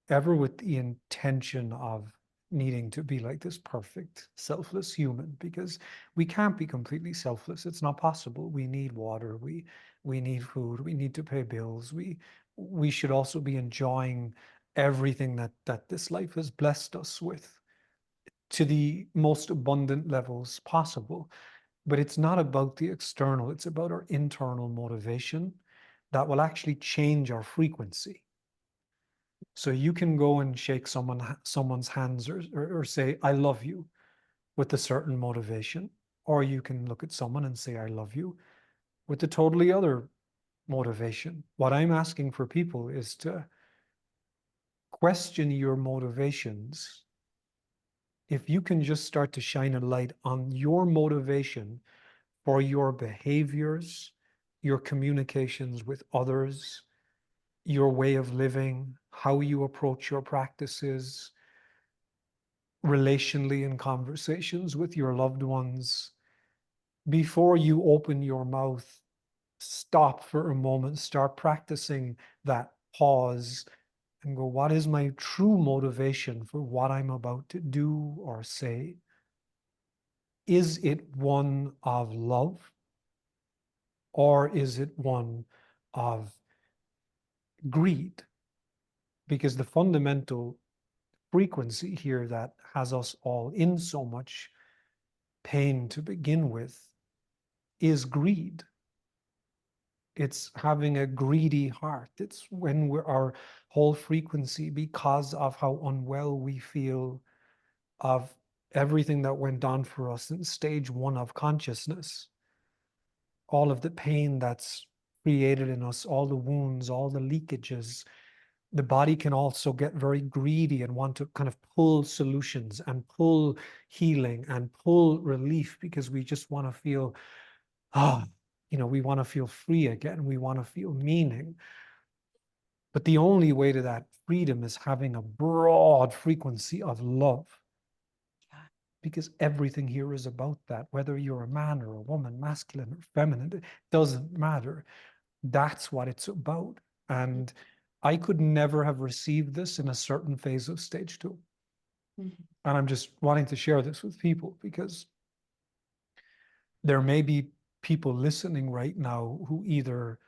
[SPEAKER 2] ever with the intention of needing to be like this perfect, selfless human, because we can't be completely selfless. It's not possible. We need water, we need food, we need to pay bills. We should also be enjoying everything that this life has blessed us with to the most abundant levels possible. But it's not about the external, it's about our internal motivation that will actually change our frequency. So you can go and shake someone's hands or say, I love you with a certain motivation. Or you can look at someone and say, I love you with a totally other motivation. What I'm asking for people is to question your motivations. If you can just start to shine a light on your motivation for your behaviors, your communications with others, your way of living, how you approach your practices, relationally in conversations with your loved ones, before you open your mouth, stop for a moment, start practicing that pause and go, what is my true motivation for what I'm about to do or say? Is it one of love or is it one of greed? Because the fundamental frequency here that has us all in so much pain to begin with is greed. It's having a greedy heart. It's when our whole frequency, because of how unwell we feel, of everything that went on for us in stage one of consciousness, all of the pain that's created in us, all the wounds, all the leakages, the body can also get very greedy and want to kind of pull solutions and pull healing and pull relief because we just want to feel, ah, we want to feel free again. We want to feel meaning. But the only way to that freedom is having a broad frequency of love, because everything here is about that. Whether you're a man or a woman, masculine or feminine, it doesn't matter. That's what it's about. And I could never have received this in a certain phase of stage two.
[SPEAKER 1] Mhm.
[SPEAKER 2] And I'm just wanting to share this with people because there may be people listening right now who either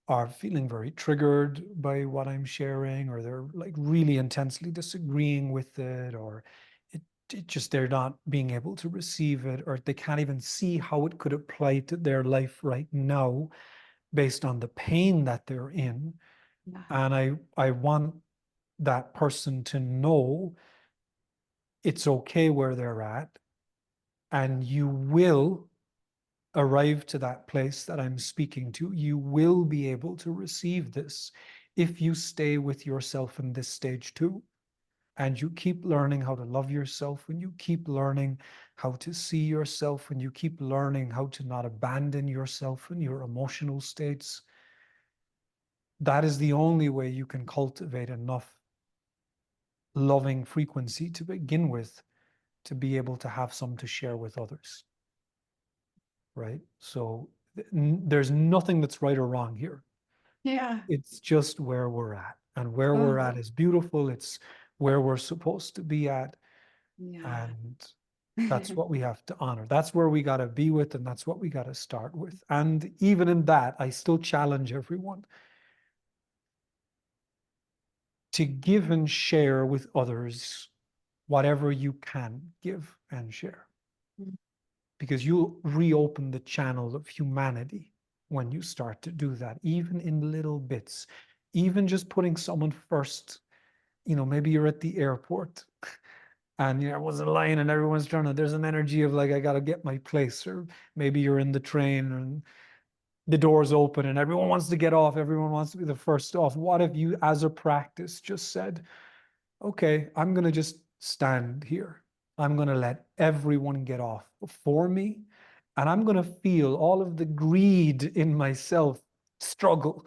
[SPEAKER 2] are feeling very triggered by what I'm sharing, or they're like really intensely disagreeing with it, or it just they're not being able to receive it, or they can't even see how it could apply to their life right now based on the pain that they're in.
[SPEAKER 1] Yeah.
[SPEAKER 2] And I want that person to know it's okay where they're at, and you will arrive to that place that I'm speaking to. You will be able to receive this if you stay with yourself in this stage too. And you keep learning how to love yourself, when you keep learning how to see yourself, when you keep learning how to not abandon yourself in your emotional states, that is the only way you can cultivate enough loving frequency to begin with to be able to have some to share with others. Right? So there's nothing that's right or wrong here.
[SPEAKER 1] Yeah.
[SPEAKER 2] It's just where we're at. And where we're at
[SPEAKER 1] Totally.
[SPEAKER 2] is beautiful. It's where we're supposed to be at.
[SPEAKER 1] Yeah.
[SPEAKER 2] And that's what we have to honor. That's where we got to be with, and that's what we got to start with. And even in that, I still challenge everyone. to give and share with others whatever you can give and share,
[SPEAKER 1] Mm.
[SPEAKER 2] because you'll reopen the channel of humanity when you start to do that, even in little bits, even just putting someone first. Maybe you're at the airport and everyone's in line and everyone's trying to, there's an energy of like, I got to get my place. Or maybe you're in the train and the doors open and everyone wants to get off, everyone wants to be the first off. What if you, as a practice, just said, okay, I'm going to just stand here. I'm going to let everyone get off before me. And I'm going to feel all of the greed in myself struggle.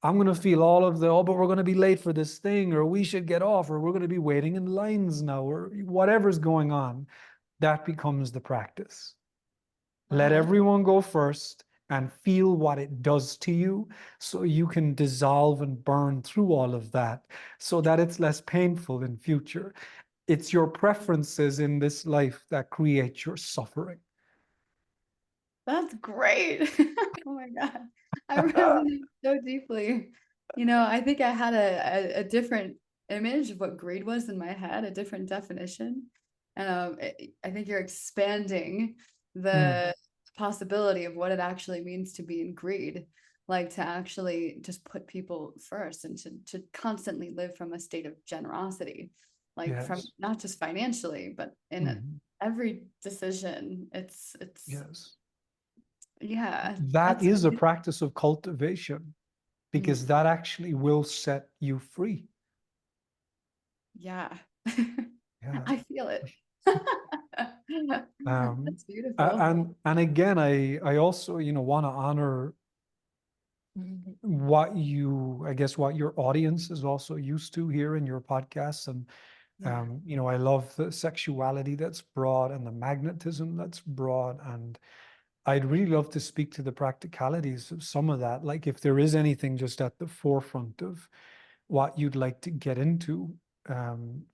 [SPEAKER 2] I'm going to feel all of the, oh, but we're going to be late for this thing, or we should get off, or we're going to be waiting in lines now, or whatever's going on. That becomes the practice. Let
[SPEAKER 1] Wow.
[SPEAKER 2] everyone go first and feel what it does to you, so you can dissolve and burn through all of that so that it's less painful in future. It's your preferences in this life that create your suffering.
[SPEAKER 1] That's great. Oh my God. I resonate so deeply. I think I had a different image of what greed was in my head, a different definition. And I think you're expanding
[SPEAKER 2] Mm,
[SPEAKER 1] the possibility of what it actually means to be in greed, like to actually just put people first and to constantly live from a state of generosity, like from
[SPEAKER 2] yes.
[SPEAKER 1] not just financially, but in
[SPEAKER 2] Mhm,
[SPEAKER 1] every decision. It's
[SPEAKER 2] yes.
[SPEAKER 1] yeah,
[SPEAKER 2] That
[SPEAKER 1] that's
[SPEAKER 2] is a practice of cultivation, because
[SPEAKER 1] mm,
[SPEAKER 2] that actually will set you free.
[SPEAKER 1] yeah.
[SPEAKER 2] Yeah.
[SPEAKER 1] I feel it.
[SPEAKER 2] Um,
[SPEAKER 1] That's beautiful.
[SPEAKER 2] and again, I also, want to honor what I guess what your audience is also used to here in your podcasts. And
[SPEAKER 1] Yeah.
[SPEAKER 2] I love the sexuality that's brought and the magnetism that's brought. And I'd really love to speak to the practicalities of some of that. Like if there is anything just at the forefront of what you'd like to get into,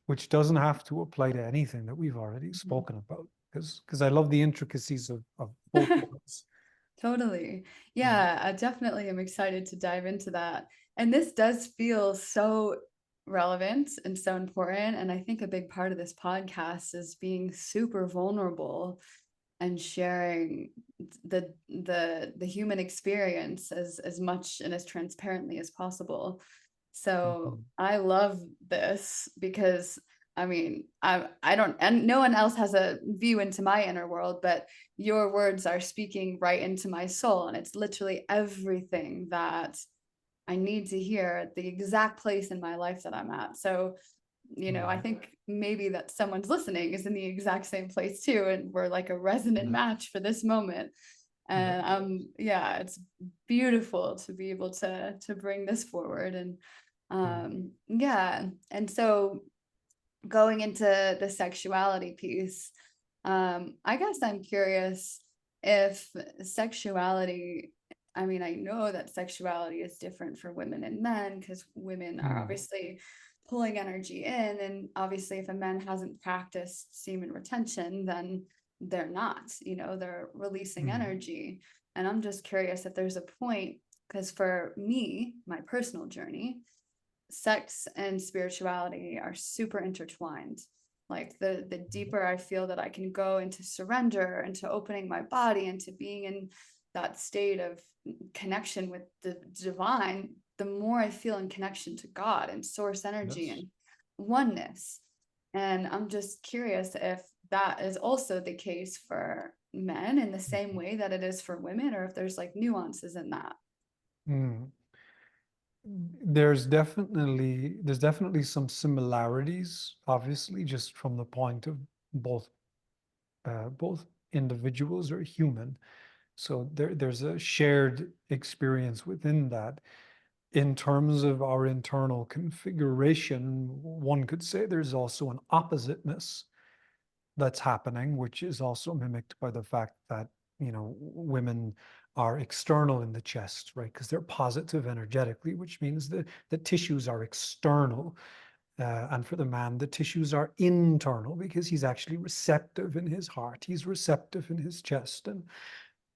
[SPEAKER 2] which doesn't have to apply to anything that we've already
[SPEAKER 1] Mhm.
[SPEAKER 2] spoken about, because I love the intricacies of both of us.
[SPEAKER 1] Totally.
[SPEAKER 2] Yeah.
[SPEAKER 1] Yeah, I definitely am excited to dive into that. And this does feel so relevant and so important. And I think a big part of this podcast is being super vulnerable and sharing the human experience as much and as transparently as possible. So
[SPEAKER 2] Mhm.
[SPEAKER 1] I love this because I mean I don't, and no one else has a view into my inner world, but your words are speaking right into my soul, and it's literally everything that I need to hear at the exact place in my life that I'm at. So I
[SPEAKER 2] Mm.
[SPEAKER 1] think maybe that someone's listening is in the exact same place too, and we're like a resonant
[SPEAKER 2] Yeah.
[SPEAKER 1] match for this moment.
[SPEAKER 2] Yeah.
[SPEAKER 1] And yeah, it's beautiful to be able to bring this forward. And
[SPEAKER 2] Mm.
[SPEAKER 1] yeah, and so going into the sexuality piece, I guess I'm curious if sexuality, I mean, I know that sexuality is different for women and men because women are
[SPEAKER 2] Mm.
[SPEAKER 1] obviously pulling energy in. And obviously, if a man hasn't practiced semen retention, then they're not, they're releasing
[SPEAKER 2] Mm.
[SPEAKER 1] energy. And I'm just curious if there's a point, because for me, my personal journey, sex and spirituality are super intertwined. Like the deeper I feel that I can go into surrender, into opening my body, into being in that state of connection with the divine, the more I feel in connection to God and source energy
[SPEAKER 2] Yes.
[SPEAKER 1] and oneness. And I'm just curious if that is also the case for men in the same way that it is for women, or if there's like nuances in that.
[SPEAKER 2] Mm. There's definitely some similarities, obviously, just from the point of both individuals are human. So there's a shared experience within that. In terms of our internal configuration, one could say there's also an oppositeness that's happening, which is also mimicked by the fact that, women are external in the chest, right? Because they're positive energetically, which means that the tissues are external. And for the man, the tissues are internal because he's actually receptive in his heart. He's receptive in his chest. And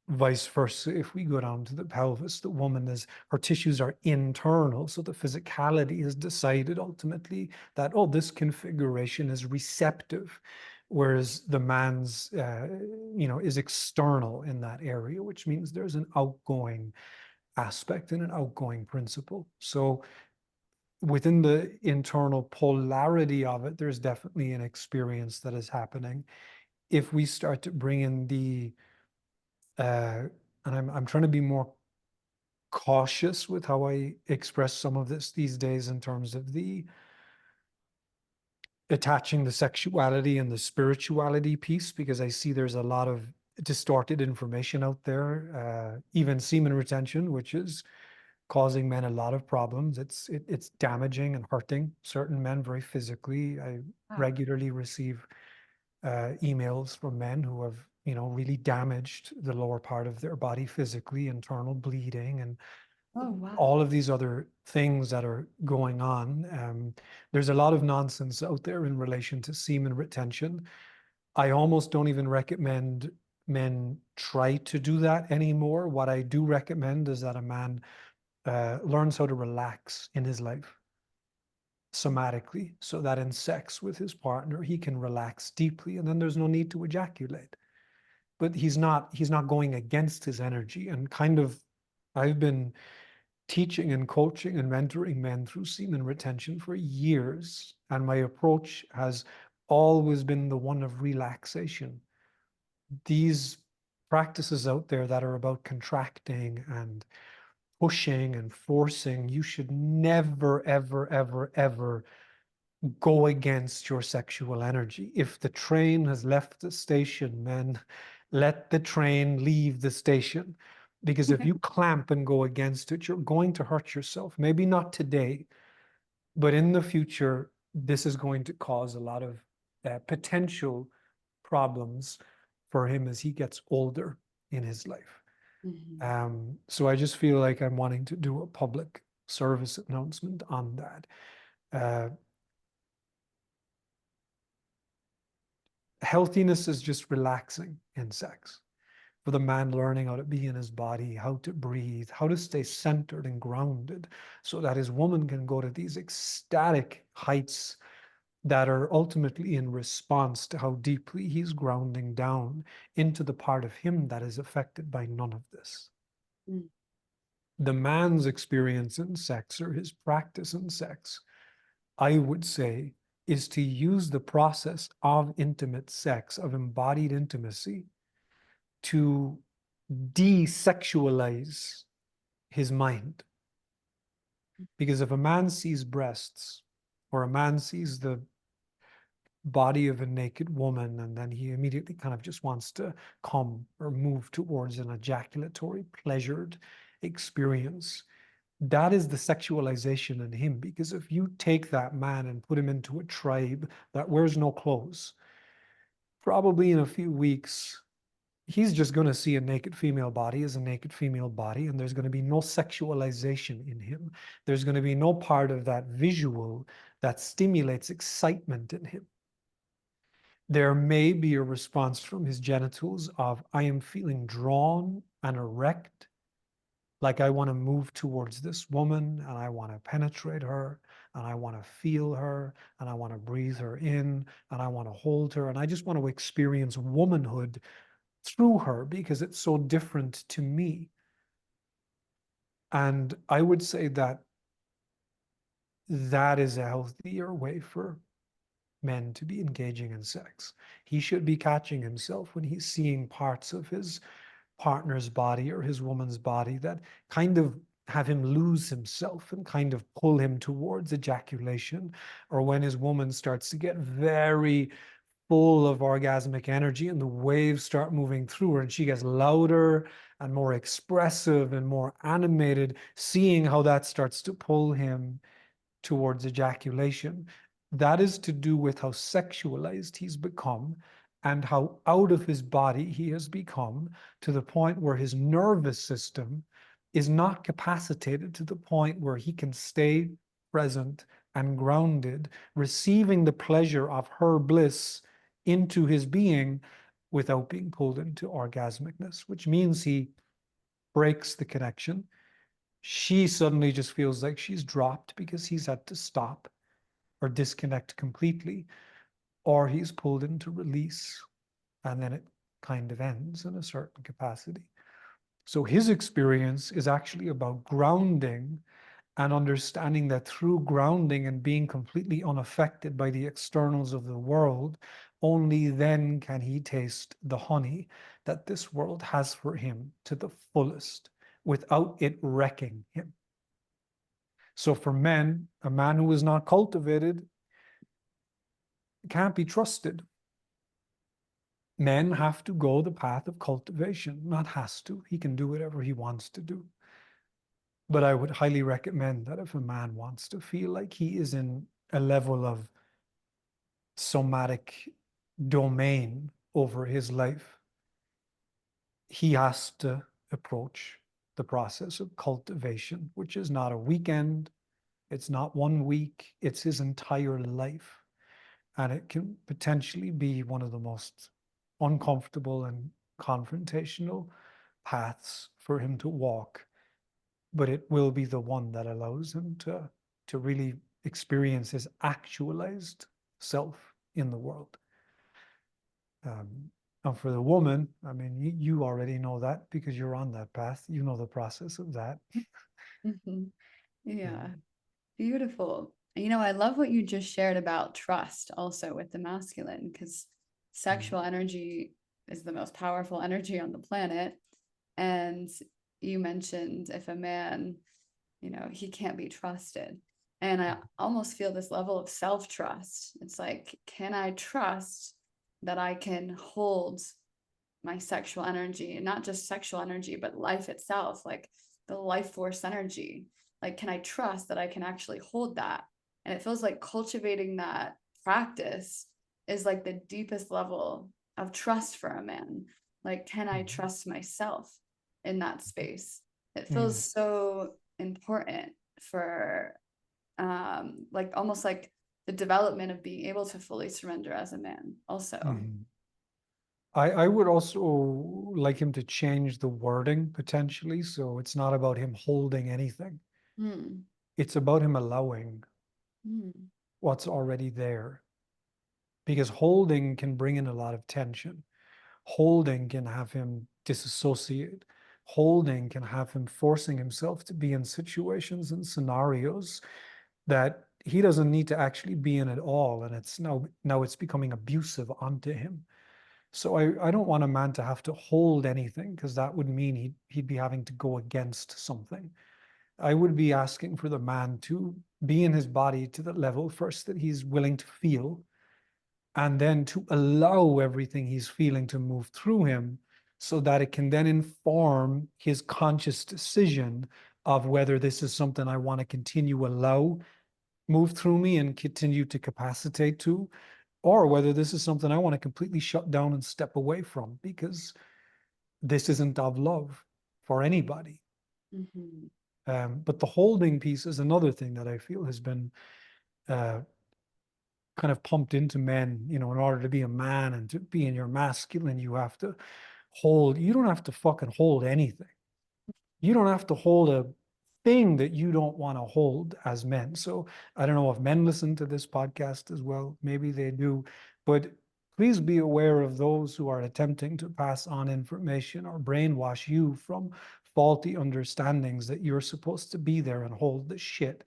[SPEAKER 2] vice versa, if we go down to the pelvis, the woman is, her tissues are internal, so the physicality has decided ultimately that, oh, this configuration is receptive, whereas the man's is external in that area, which means there's an outgoing aspect and an outgoing principle. So within the internal polarity of it, there's definitely an experience that is happening. If we start to bring in the and I'm trying to be more cautious with how I express some of this these days in terms of the attaching the sexuality and the spirituality piece, because I see there's a lot of distorted information out there, even semen retention, which is causing men a lot of problems. It's damaging and hurting certain men very physically. I
[SPEAKER 1] Wow.
[SPEAKER 2] regularly receive emails from men who have, really damaged the lower part of their body physically, internal bleeding, and
[SPEAKER 1] Oh, wow.
[SPEAKER 2] all of these other things that are going on. There's a lot of nonsense out there in relation to semen retention. I almost don't even recommend men try to do that anymore. What I do recommend is that a man learns how to relax in his life somatically, so that in sex with his partner he can relax deeply, and then there's no need to ejaculate. But he's not going against his energy. And kind of, I've been teaching and coaching and mentoring men through semen retention for years, and my approach has always been the one of relaxation. These practices out there that are about contracting and pushing and forcing, you should never, ever, ever, ever go against your sexual energy. If the train has left the station, men, let the train leave the station. Because if you clamp and go against it, you're going to hurt yourself. Maybe not today, but in the future, this is going to cause a lot of potential problems for him as he gets older in his life.
[SPEAKER 1] Mhm.
[SPEAKER 2] So I just feel like I'm wanting to do a public service announcement on that. Uh, Healthiness is just relaxing in sex. For the man, learning how to be in his body, how to breathe, how to stay centered and grounded, so that his woman can go to these ecstatic heights that are ultimately in response to how deeply he's grounding down into the part of him that is affected by none of this.
[SPEAKER 1] Mm.
[SPEAKER 2] The man's experience in sex, or his practice in sex, I would say, is to use the process of intimate sex, of embodied intimacy, to desexualize his mind. Because if a man sees breasts, or a man sees the body of a naked woman, and then he immediately kind of just wants to come or move towards an ejaculatory, pleasured experience, that is the sexualization in him. Because if you take that man and put him into a tribe that wears no clothes, probably in a few weeks, he's just going to see a naked female body as a naked female body, and there's going to be no sexualization in him. There's going to be no part of that visual that stimulates excitement in him. There may be a response from his genitals of, I am feeling drawn and erect, like I want to move towards this woman, and I want to penetrate her, and I want to feel her, and I want to breathe her in, and I want to hold her, and I just want to experience womanhood through her because it's so different to me. And I would say that that is a healthier way for men to be engaging in sex. He should be catching himself when he's seeing parts of his partner's body or his woman's body that kind of have him lose himself and kind of pull him towards ejaculation, or when his woman starts to get very full of orgasmic energy and the waves start moving through her and she gets louder and more expressive and more animated, seeing how that starts to pull him towards ejaculation. That is to do with how sexualized he's become and how out of his body he has become, to the point where his nervous system is not capacitated to the point where he can stay present and grounded, receiving the pleasure of her bliss into his being without being pulled into orgasmicness, which means he breaks the connection. She suddenly just feels like she's dropped because he's had to stop or disconnect completely, or he's pulled into release, and then it kind of ends in a certain capacity. So his experience is actually about grounding and understanding that through grounding and being completely unaffected by the externals of the world, only then can he taste the honey that this world has for him to the fullest without it wrecking him. So for men, a man who is not cultivated can't be trusted. Men have to go the path of cultivation, not has to. He can do whatever he wants to do. But I would highly recommend that if a man wants to feel like he is in a level of somatic domain over his life, he has to approach the process of cultivation, which is not a weekend, it's not 1 week, it's his entire life. And it can potentially be one of the most uncomfortable and confrontational paths for him to walk, but it will be the one that allows him to really experience his actualized self in the world. And for the woman, I mean, you already know that because you're on that path. You know the process of that.
[SPEAKER 1] Mhm. Yeah,
[SPEAKER 2] Um,
[SPEAKER 1] beautiful. I love what you just shared about trust also with the masculine, because
[SPEAKER 2] mm,
[SPEAKER 1] sexual energy is the most powerful energy on the planet. And you mentioned if a man, he can't be trusted. And I almost feel this level of self-trust. It's like, can I trust that I can hold my sexual energy, and not just sexual energy, but life itself, like the life force energy? Like, can I trust that I can actually hold that? And it feels like cultivating that practice is like the deepest level of trust for a man. Like, can I
[SPEAKER 2] mm,
[SPEAKER 1] trust myself in that space? It feels
[SPEAKER 2] mm,
[SPEAKER 1] so important for like almost like the development of being able to fully surrender as a man also.
[SPEAKER 2] mm. I would also like him to change the wording potentially. So it's not about him holding anything.
[SPEAKER 1] Hmm.
[SPEAKER 2] It's about him allowing
[SPEAKER 1] Hmm.
[SPEAKER 2] what's already there. Because holding can bring in a lot of tension. Holding can have him disassociate. Holding can have him forcing himself to be in situations and scenarios that he doesn't need to actually be in at all. And it's now it's becoming abusive onto him. So I don't want a man to have to hold anything because that would mean he'd be having to go against something. I would be asking for the man to be in his body to the level first that he's willing to feel, and then to allow everything he's feeling to move through him so that it can then inform his conscious decision of whether this is something I want to continue allow move through me and continue to capacitate to, or whether this is something I want to completely shut down and step away from because this isn't of love for anybody.
[SPEAKER 1] Hmm.
[SPEAKER 2] But the holding piece is another thing that I feel has been uh, kind of pumped into men. In order to be a man and to be in your masculine, you have to hold. You don't have to fucking hold anything. You don't have to hold a thing that you don't want to hold as men. So I don't know if men listen to this podcast as well. Maybe they do, but please be aware of those who are attempting to pass on information or brainwash you from faulty understandings that you're supposed to be there and hold the shit.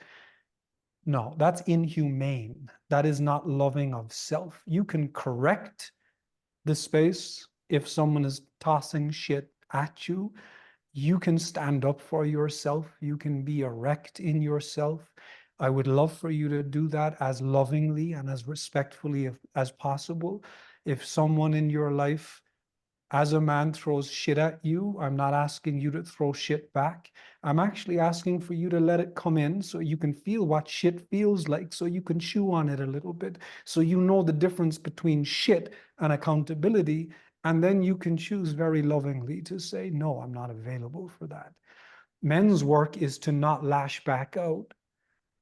[SPEAKER 2] No, that's inhumane. That is not loving of self. You can correct the space if someone is tossing shit at you. You can stand up for yourself. You can be erect in yourself. I would love for you to do that as lovingly and as respectfully as possible. If someone in your life as a man throws shit at you, I'm not asking you to throw shit back. I'm actually asking for you to let it come in so you can feel what shit feels like, so you can chew on it a little bit, so you know the difference between shit and accountability. And then you can choose very lovingly to say, no, I'm not available for that. Men's work is to not lash back out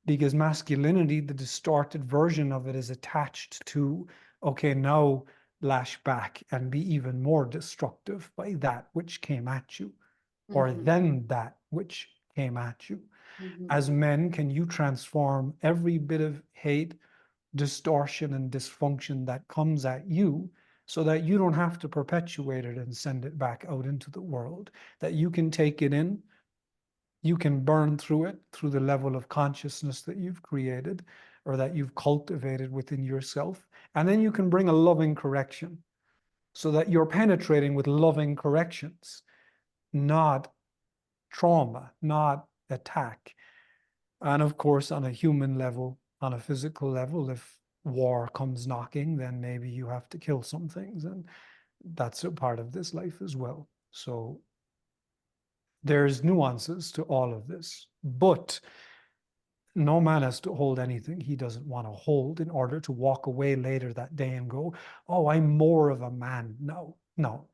[SPEAKER 2] because masculinity, the distorted version of it, is attached to, okay, now lash back and be even more destructive by that which came at you, or
[SPEAKER 1] Mhm.
[SPEAKER 2] then that which came at you?
[SPEAKER 1] Mhm.
[SPEAKER 2] As men, can you transform every bit of hate, distortion, and dysfunction that comes at you so that you don't have to perpetuate it and send it back out into the world? That you can take it in, you can burn through it through the level of consciousness that you've created or that you've cultivated within yourself. And then you can bring a loving correction so that you're penetrating with loving corrections, not trauma, not attack. And of course, on a human level, on a physical level, if war comes knocking, then maybe you have to kill some things. And that's a part of this life as well. So there's nuances to all of this. But no man has to hold anything he doesn't want to hold in order to walk away later that day and go, oh, I'm more of a man. No, no.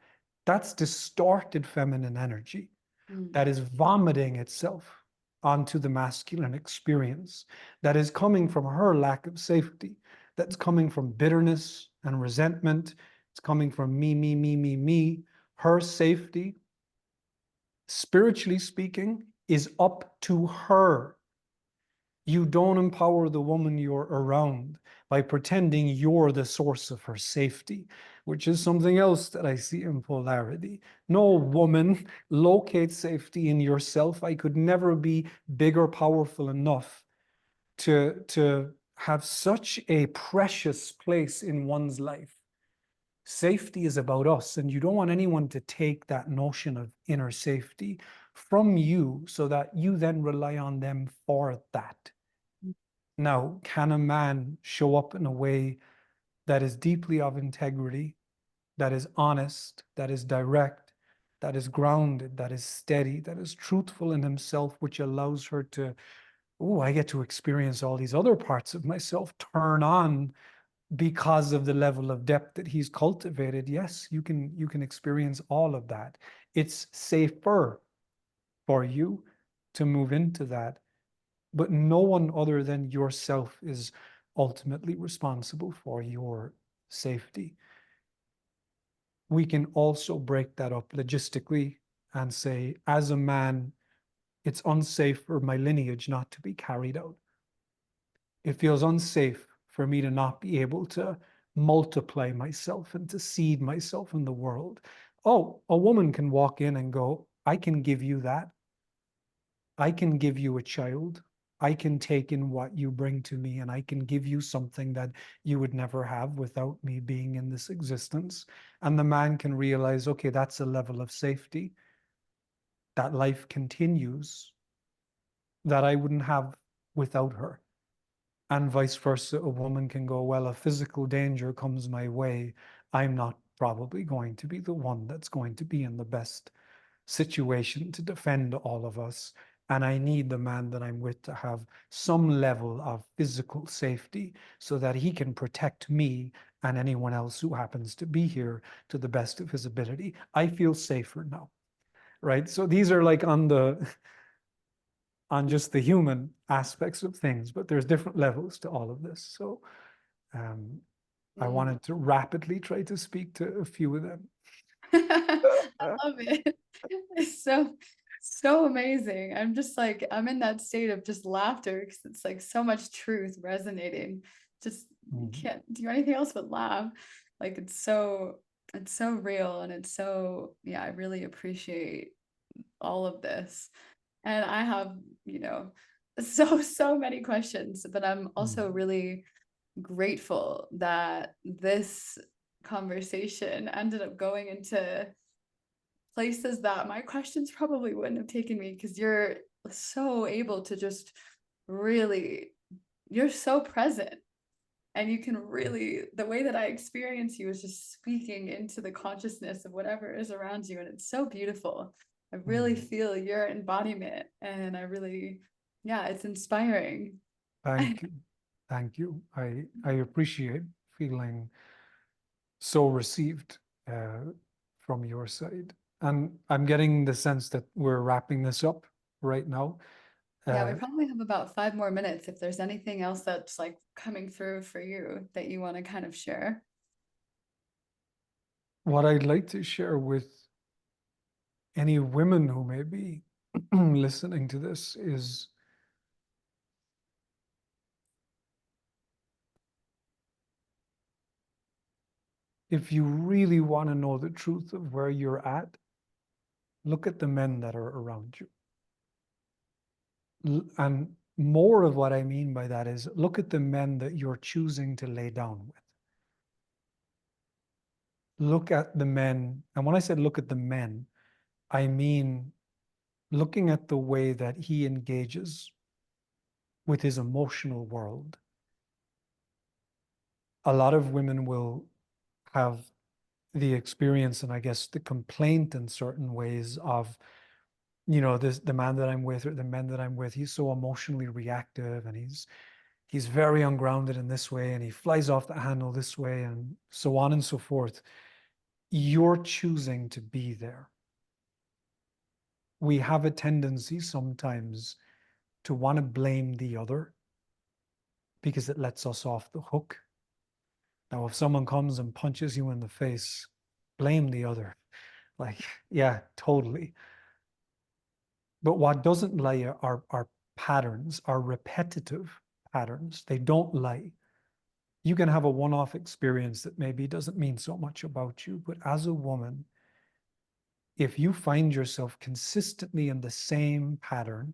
[SPEAKER 2] That's distorted feminine energy
[SPEAKER 1] Mm.
[SPEAKER 2] that is vomiting itself onto the masculine experience, that is coming from her lack of safety, that's coming from bitterness and resentment. It's coming from me, me, me, me, me. Her safety, spiritually speaking, is up to her. You don't empower the woman you're around by pretending you're the source of her safety, which is something else that I see in polarity. No woman locates safety in yourself. I could never be big or powerful enough to have such a precious place in one's life. Safety is about us, and you don't want anyone to take that notion of inner safety from you so that you then rely on them for that. Now, can a man show up in a way that is deeply of integrity, that is honest, that is direct, that is grounded, that is steady, that is truthful in himself, which allows her to, oh, I get to experience all these other parts of myself turn on because of the level of depth that he's cultivated? Yes, you can experience all of that. It's safer for you to move into that, but no one other than yourself is ultimately responsible for your safety. We can also break that up logistically and say, as a man, it's unsafe for my lineage not to be carried out. It feels unsafe for me to not be able to multiply myself and to seed myself in the world. Oh, a woman can walk in and go, I can give you that. I can give you a child. I can take in what you bring to me, and I can give you something that you would never have without me being in this existence. And the man can realize, okay, that's a level of safety. That life continues that I wouldn't have without her. And vice versa, a woman can go, well, a physical danger comes my way. I'm not probably going to be the one that's going to be in the best situation to defend all of us. And I need the man that I'm with to have some level of physical safety so that he can protect me and anyone else who happens to be here to the best of his ability. I feel safer now, right? So these are like on just the human aspects of things, but there's different levels to all of this. So um, I
[SPEAKER 1] Mm.
[SPEAKER 2] wanted to rapidly try to speak to a few of them.
[SPEAKER 1] I love it. It's so amazing. I'm just like I'm in that state of just laughter because it's like so much truth resonating. Just you
[SPEAKER 2] Mhm.
[SPEAKER 1] can't do anything else but laugh. Like it's so real and it's so yeah, I really appreciate all of this. And I have, so many questions, but I'm also
[SPEAKER 2] Mhm.
[SPEAKER 1] really grateful that this conversation ended up going into places that my questions probably wouldn't have taken me because you're so able to just really, you're so present and you can really, the way that I experience you is just speaking into the consciousness of whatever is around you. And it's so beautiful. I really
[SPEAKER 2] Mhm.
[SPEAKER 1] feel your embodiment and I really, yeah, it's inspiring.
[SPEAKER 2] Thank you. Thank you. I appreciate feeling so received from your side. And I'm getting the sense that we're wrapping this up right now.
[SPEAKER 1] Yeah, we
[SPEAKER 2] Uh,
[SPEAKER 1] probably have about 5 more minutes if there's anything else that's like coming through for you that you want to kind of share.
[SPEAKER 2] what I'd like to share with any women who may be listening to this is if you really want to know the truth of where you're at, look at the men that are around you. And more of what I mean by that is look at the men that you're choosing to lay down with. Look at the men. And when I said look at the men, I mean looking at the way that he engages with his emotional world. A lot of women will have the experience and I guess the complaint in certain ways of, you know, the man that I'm with or the men that I'm with, he's so emotionally reactive and he's very ungrounded in this way and he flies off the handle this way and so on and so forth. You're choosing to be there. We have a tendency sometimes to want to blame the other because it lets us off the hook. Now, if someone comes and punches you in the face, blame the other. Like, yeah, totally. But what doesn't lie are patterns, are repetitive patterns. They don't lie. You can have a one-off experience that maybe doesn't mean so much about you, but as a woman, if you find yourself consistently in the same pattern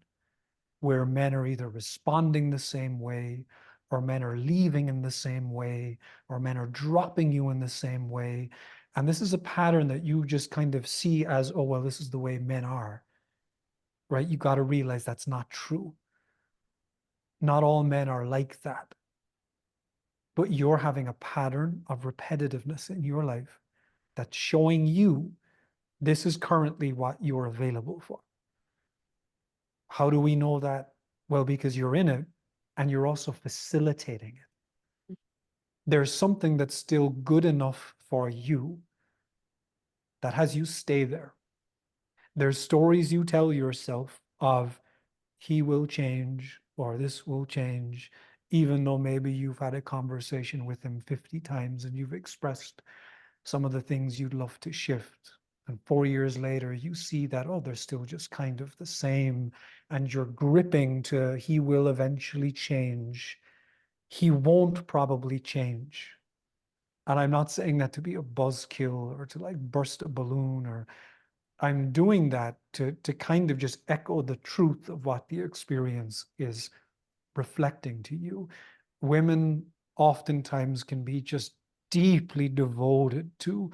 [SPEAKER 2] where men are either responding the same way, or men are leaving in the same way, or men are dropping you in the same way, and this is a pattern that you just kind of see as, oh, well, this is the way men are, right? You got to realize that's not true. Not all men are like that. But you're having a pattern of repetitiveness in your life that's showing you this is currently what you're available for. How do we know that? Well, because you're in it and you're also facilitating it. There's something that's still good enough for you that has you stay there. There's stories you tell yourself of he will change or this will change, even though maybe you've had a conversation with him 50 times and you've expressed some of the things you'd love to shift. And 4 years later, you see that, oh, they're still just kind of the same. And you're gripping to he will eventually change. He won't probably change. And I'm not saying that to be a buzzkill or to like burst a balloon, or I'm doing that to kind of just echo the truth of what the experience is reflecting to you. Women oftentimes can be just deeply devoted to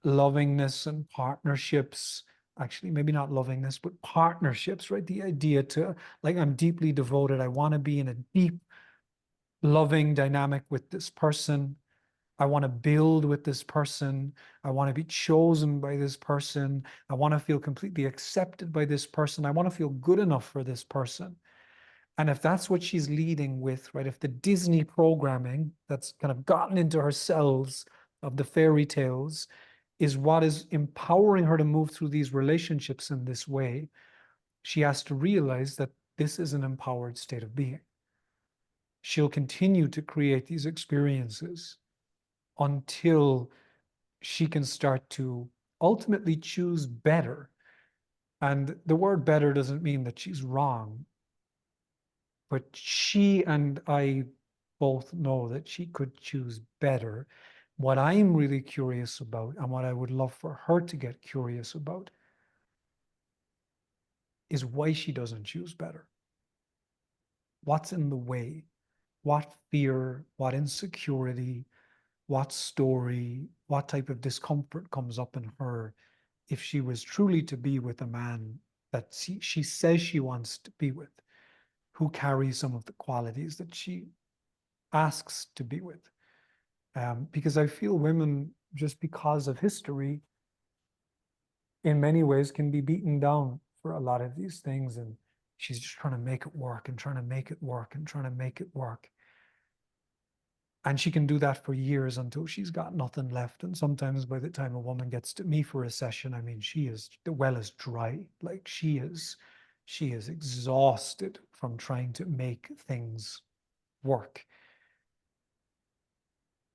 [SPEAKER 2] lovingness and partnerships. Actually, maybe not lovingness, but partnerships, right? The idea to, like, I'm deeply devoted. I want to be in a deep, loving dynamic with this person. I want to build with this person. I want to be chosen by this person. I want to feel completely accepted by this person. I want to feel good enough for this person. And if that's what she's leading with, right, if the Disney programming that's kind of gotten into her cells of the fairy tales is what is empowering her to move through these relationships in this way, she has to realize that this is an empowered state of being. She'll continue to create these experiences until she can start to ultimately choose better. And the word better doesn't mean that she's wrong, but she and I both know that she could choose better. What I'm really curious about, and what I would love for her to get curious about, is why she doesn't choose better. What's in the way? What fear, what insecurity, what story, what type of discomfort comes up in her if she was truly to be with a man that she says she wants to be with, who carries some of the qualities that she asks to be with. Because I feel women, just because of history, in many ways can be beaten down for a lot of these things. And she's just trying to make it work and trying to make it work and trying to make it work. And she can do that for years until she's got nothing left. And sometimes by the time a woman gets to me for a session, I mean, the well is dry. Like she is exhausted from trying to make things work.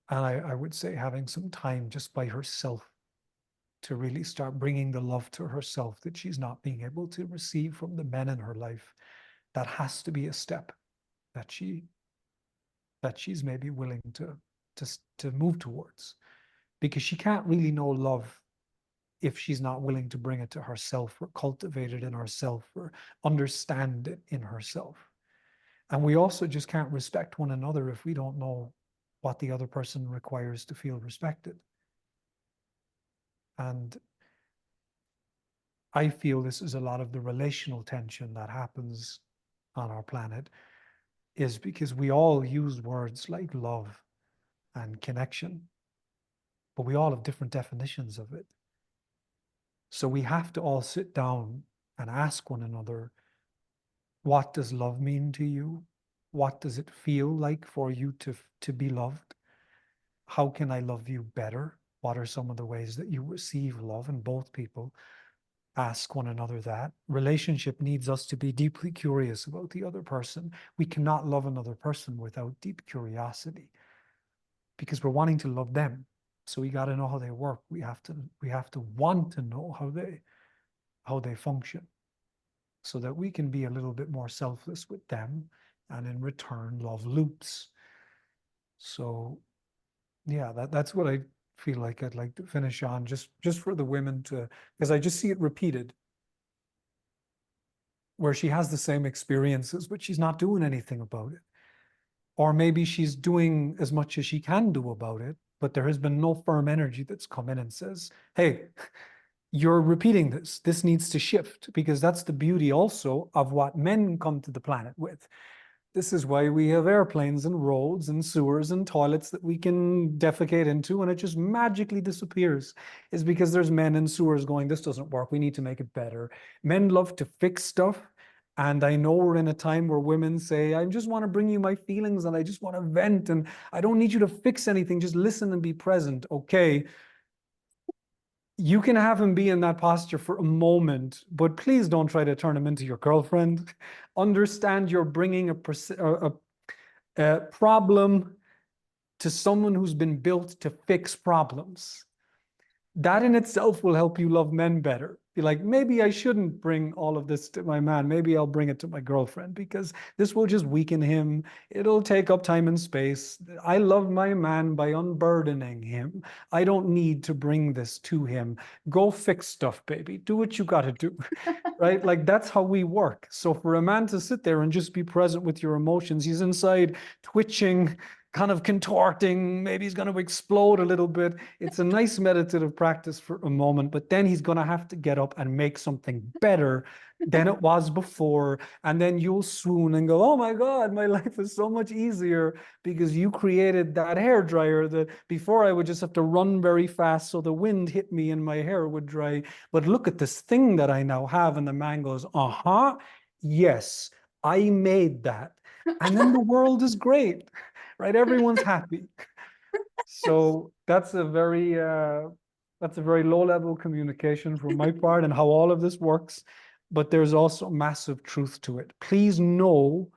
[SPEAKER 2] And I would say having some time just by herself to really start bringing the love to herself that she's not being able to receive from the men in her life, that has to be a step that she's maybe willing to move towards, because she can't really know love if she's not willing to bring it to herself or cultivate it in herself or understand it in herself. And we also just can't respect one another if we don't know what the other person requires to feel respected. And I feel this is a lot of the relational tension that happens on our planet, is because we all use words like love and connection, but we all have different definitions of it. So we have to all sit down and ask one another, what does love mean to you? What does it feel like for you to be loved? How can I love you better? What are some of the ways that you receive love? And both people ask one another that. Relationship needs us to be deeply curious about the other person. We cannot love another person without deep curiosity, because we're wanting to love them. So we got to know how they work. We have to want to know how they function, so that we can be a little bit more selfless with them, and in return love loops. So yeah, that's what I feel like I'd like to finish on, just for the women to, because I just see it repeated, where she has the same experiences but she's not doing anything about it. Or maybe she's doing as much as she can do about it, but there has been no firm energy that's come in and says, hey, you're repeating this. This needs to shift, because that's the beauty also of what men come to the planet with. This is why we have airplanes and roads and sewers and toilets that we can defecate into and it just magically disappears, is because there's men in sewers going, this doesn't work, we need to make it better. Men love to fix stuff. And I know we're in a time where women say, I just want to bring you my feelings and I just want to vent and I don't need you to fix anything, just listen and be present. Okay, you can have him be in that posture for a moment, but please don't try to turn him into your girlfriend. Understand you're bringing a problem to someone who's been built to fix problems. That in itself will help you love men better. Be like, maybe I shouldn't bring all of this to my man. Maybe I'll bring it to my girlfriend, because this will just weaken him. It'll take up time and space. I love my man by unburdening him. I don't need to bring this to him. Go fix stuff, baby. Do what you got to do. Right? Like, that's how we work. So for a man to sit there and just be present with your emotions, he's inside twitching, kind of contorting, maybe he's going to explode a little bit. It's a nice meditative practice for a moment, but then he's going to have to get up and make something better than it was before. And then you'll swoon and go, oh my God, my life is so much easier because you created that hair dryer that before I would just have to run very fast so the wind hit me and my hair would dry. But look at this thing that I now have. And the man goes, uh-huh, yes, I made that. And then the world is great. Right? Everyone's happy. So that's a very low level communication from my part and how all of this works. But there's also massive truth to it. Please know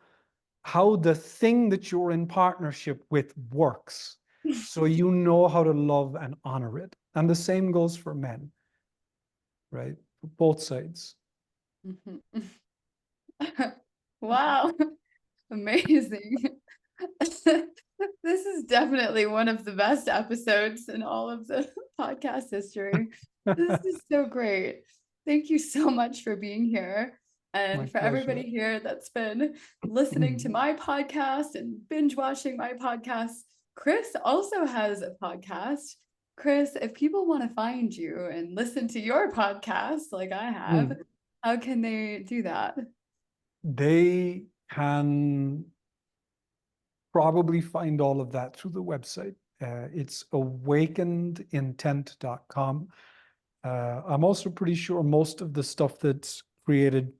[SPEAKER 2] how the thing that you're in partnership with works, so you know how to love and honor it. And the same goes for men, right? Both sides.
[SPEAKER 1] Wow, amazing. This is definitely one of the best episodes in all of the podcast history. This is so great. Thank you so much for being here.
[SPEAKER 2] My
[SPEAKER 1] And for
[SPEAKER 2] pleasure.
[SPEAKER 1] everybody here that's been listening to my podcast and binge watching my podcast, Chris also has a podcast. Chris, if people want to find you and listen to your podcast like I have, how can they do that?
[SPEAKER 2] They can probably find all of that through the website. It's awakenedintent.com. I'm also pretty sure most of the stuff that's created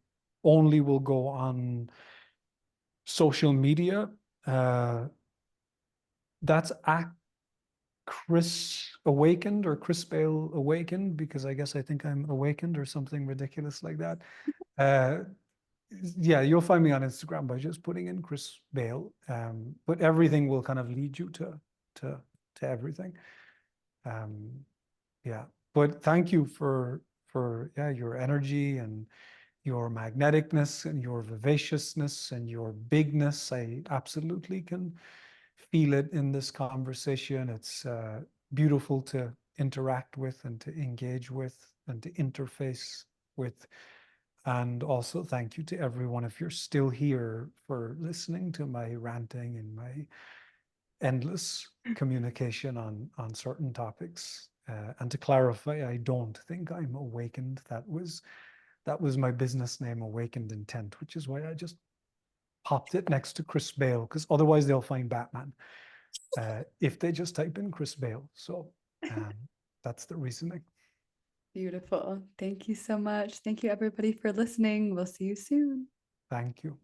[SPEAKER 2] only will go on social media. That's at Chris Awakened or Chris Bale Awakened, because I guess I think I'm awakened or something ridiculous like that. Yeah, you'll find me on Instagram by just putting in Chris Bale. But everything will kind of lead you to everything. Yeah. But thank you for yeah, your energy and your magneticness and your vivaciousness and your bigness. I absolutely can feel it in this conversation. It's beautiful to interact with and to engage with and to interface with. And also thank you to everyone, if you're still here, for listening to my ranting and my endless communication on certain topics. And to clarify, I don't think I'm awakened. That was my business name, Awakened Intent, which is why I just popped it next to Chris Bale, because otherwise they'll find Batman if they just type in Chris Bale. So that's the reasoning.
[SPEAKER 1] Beautiful. Thank you so much. Thank you, everybody, for listening. We'll see you soon.
[SPEAKER 2] Thank you.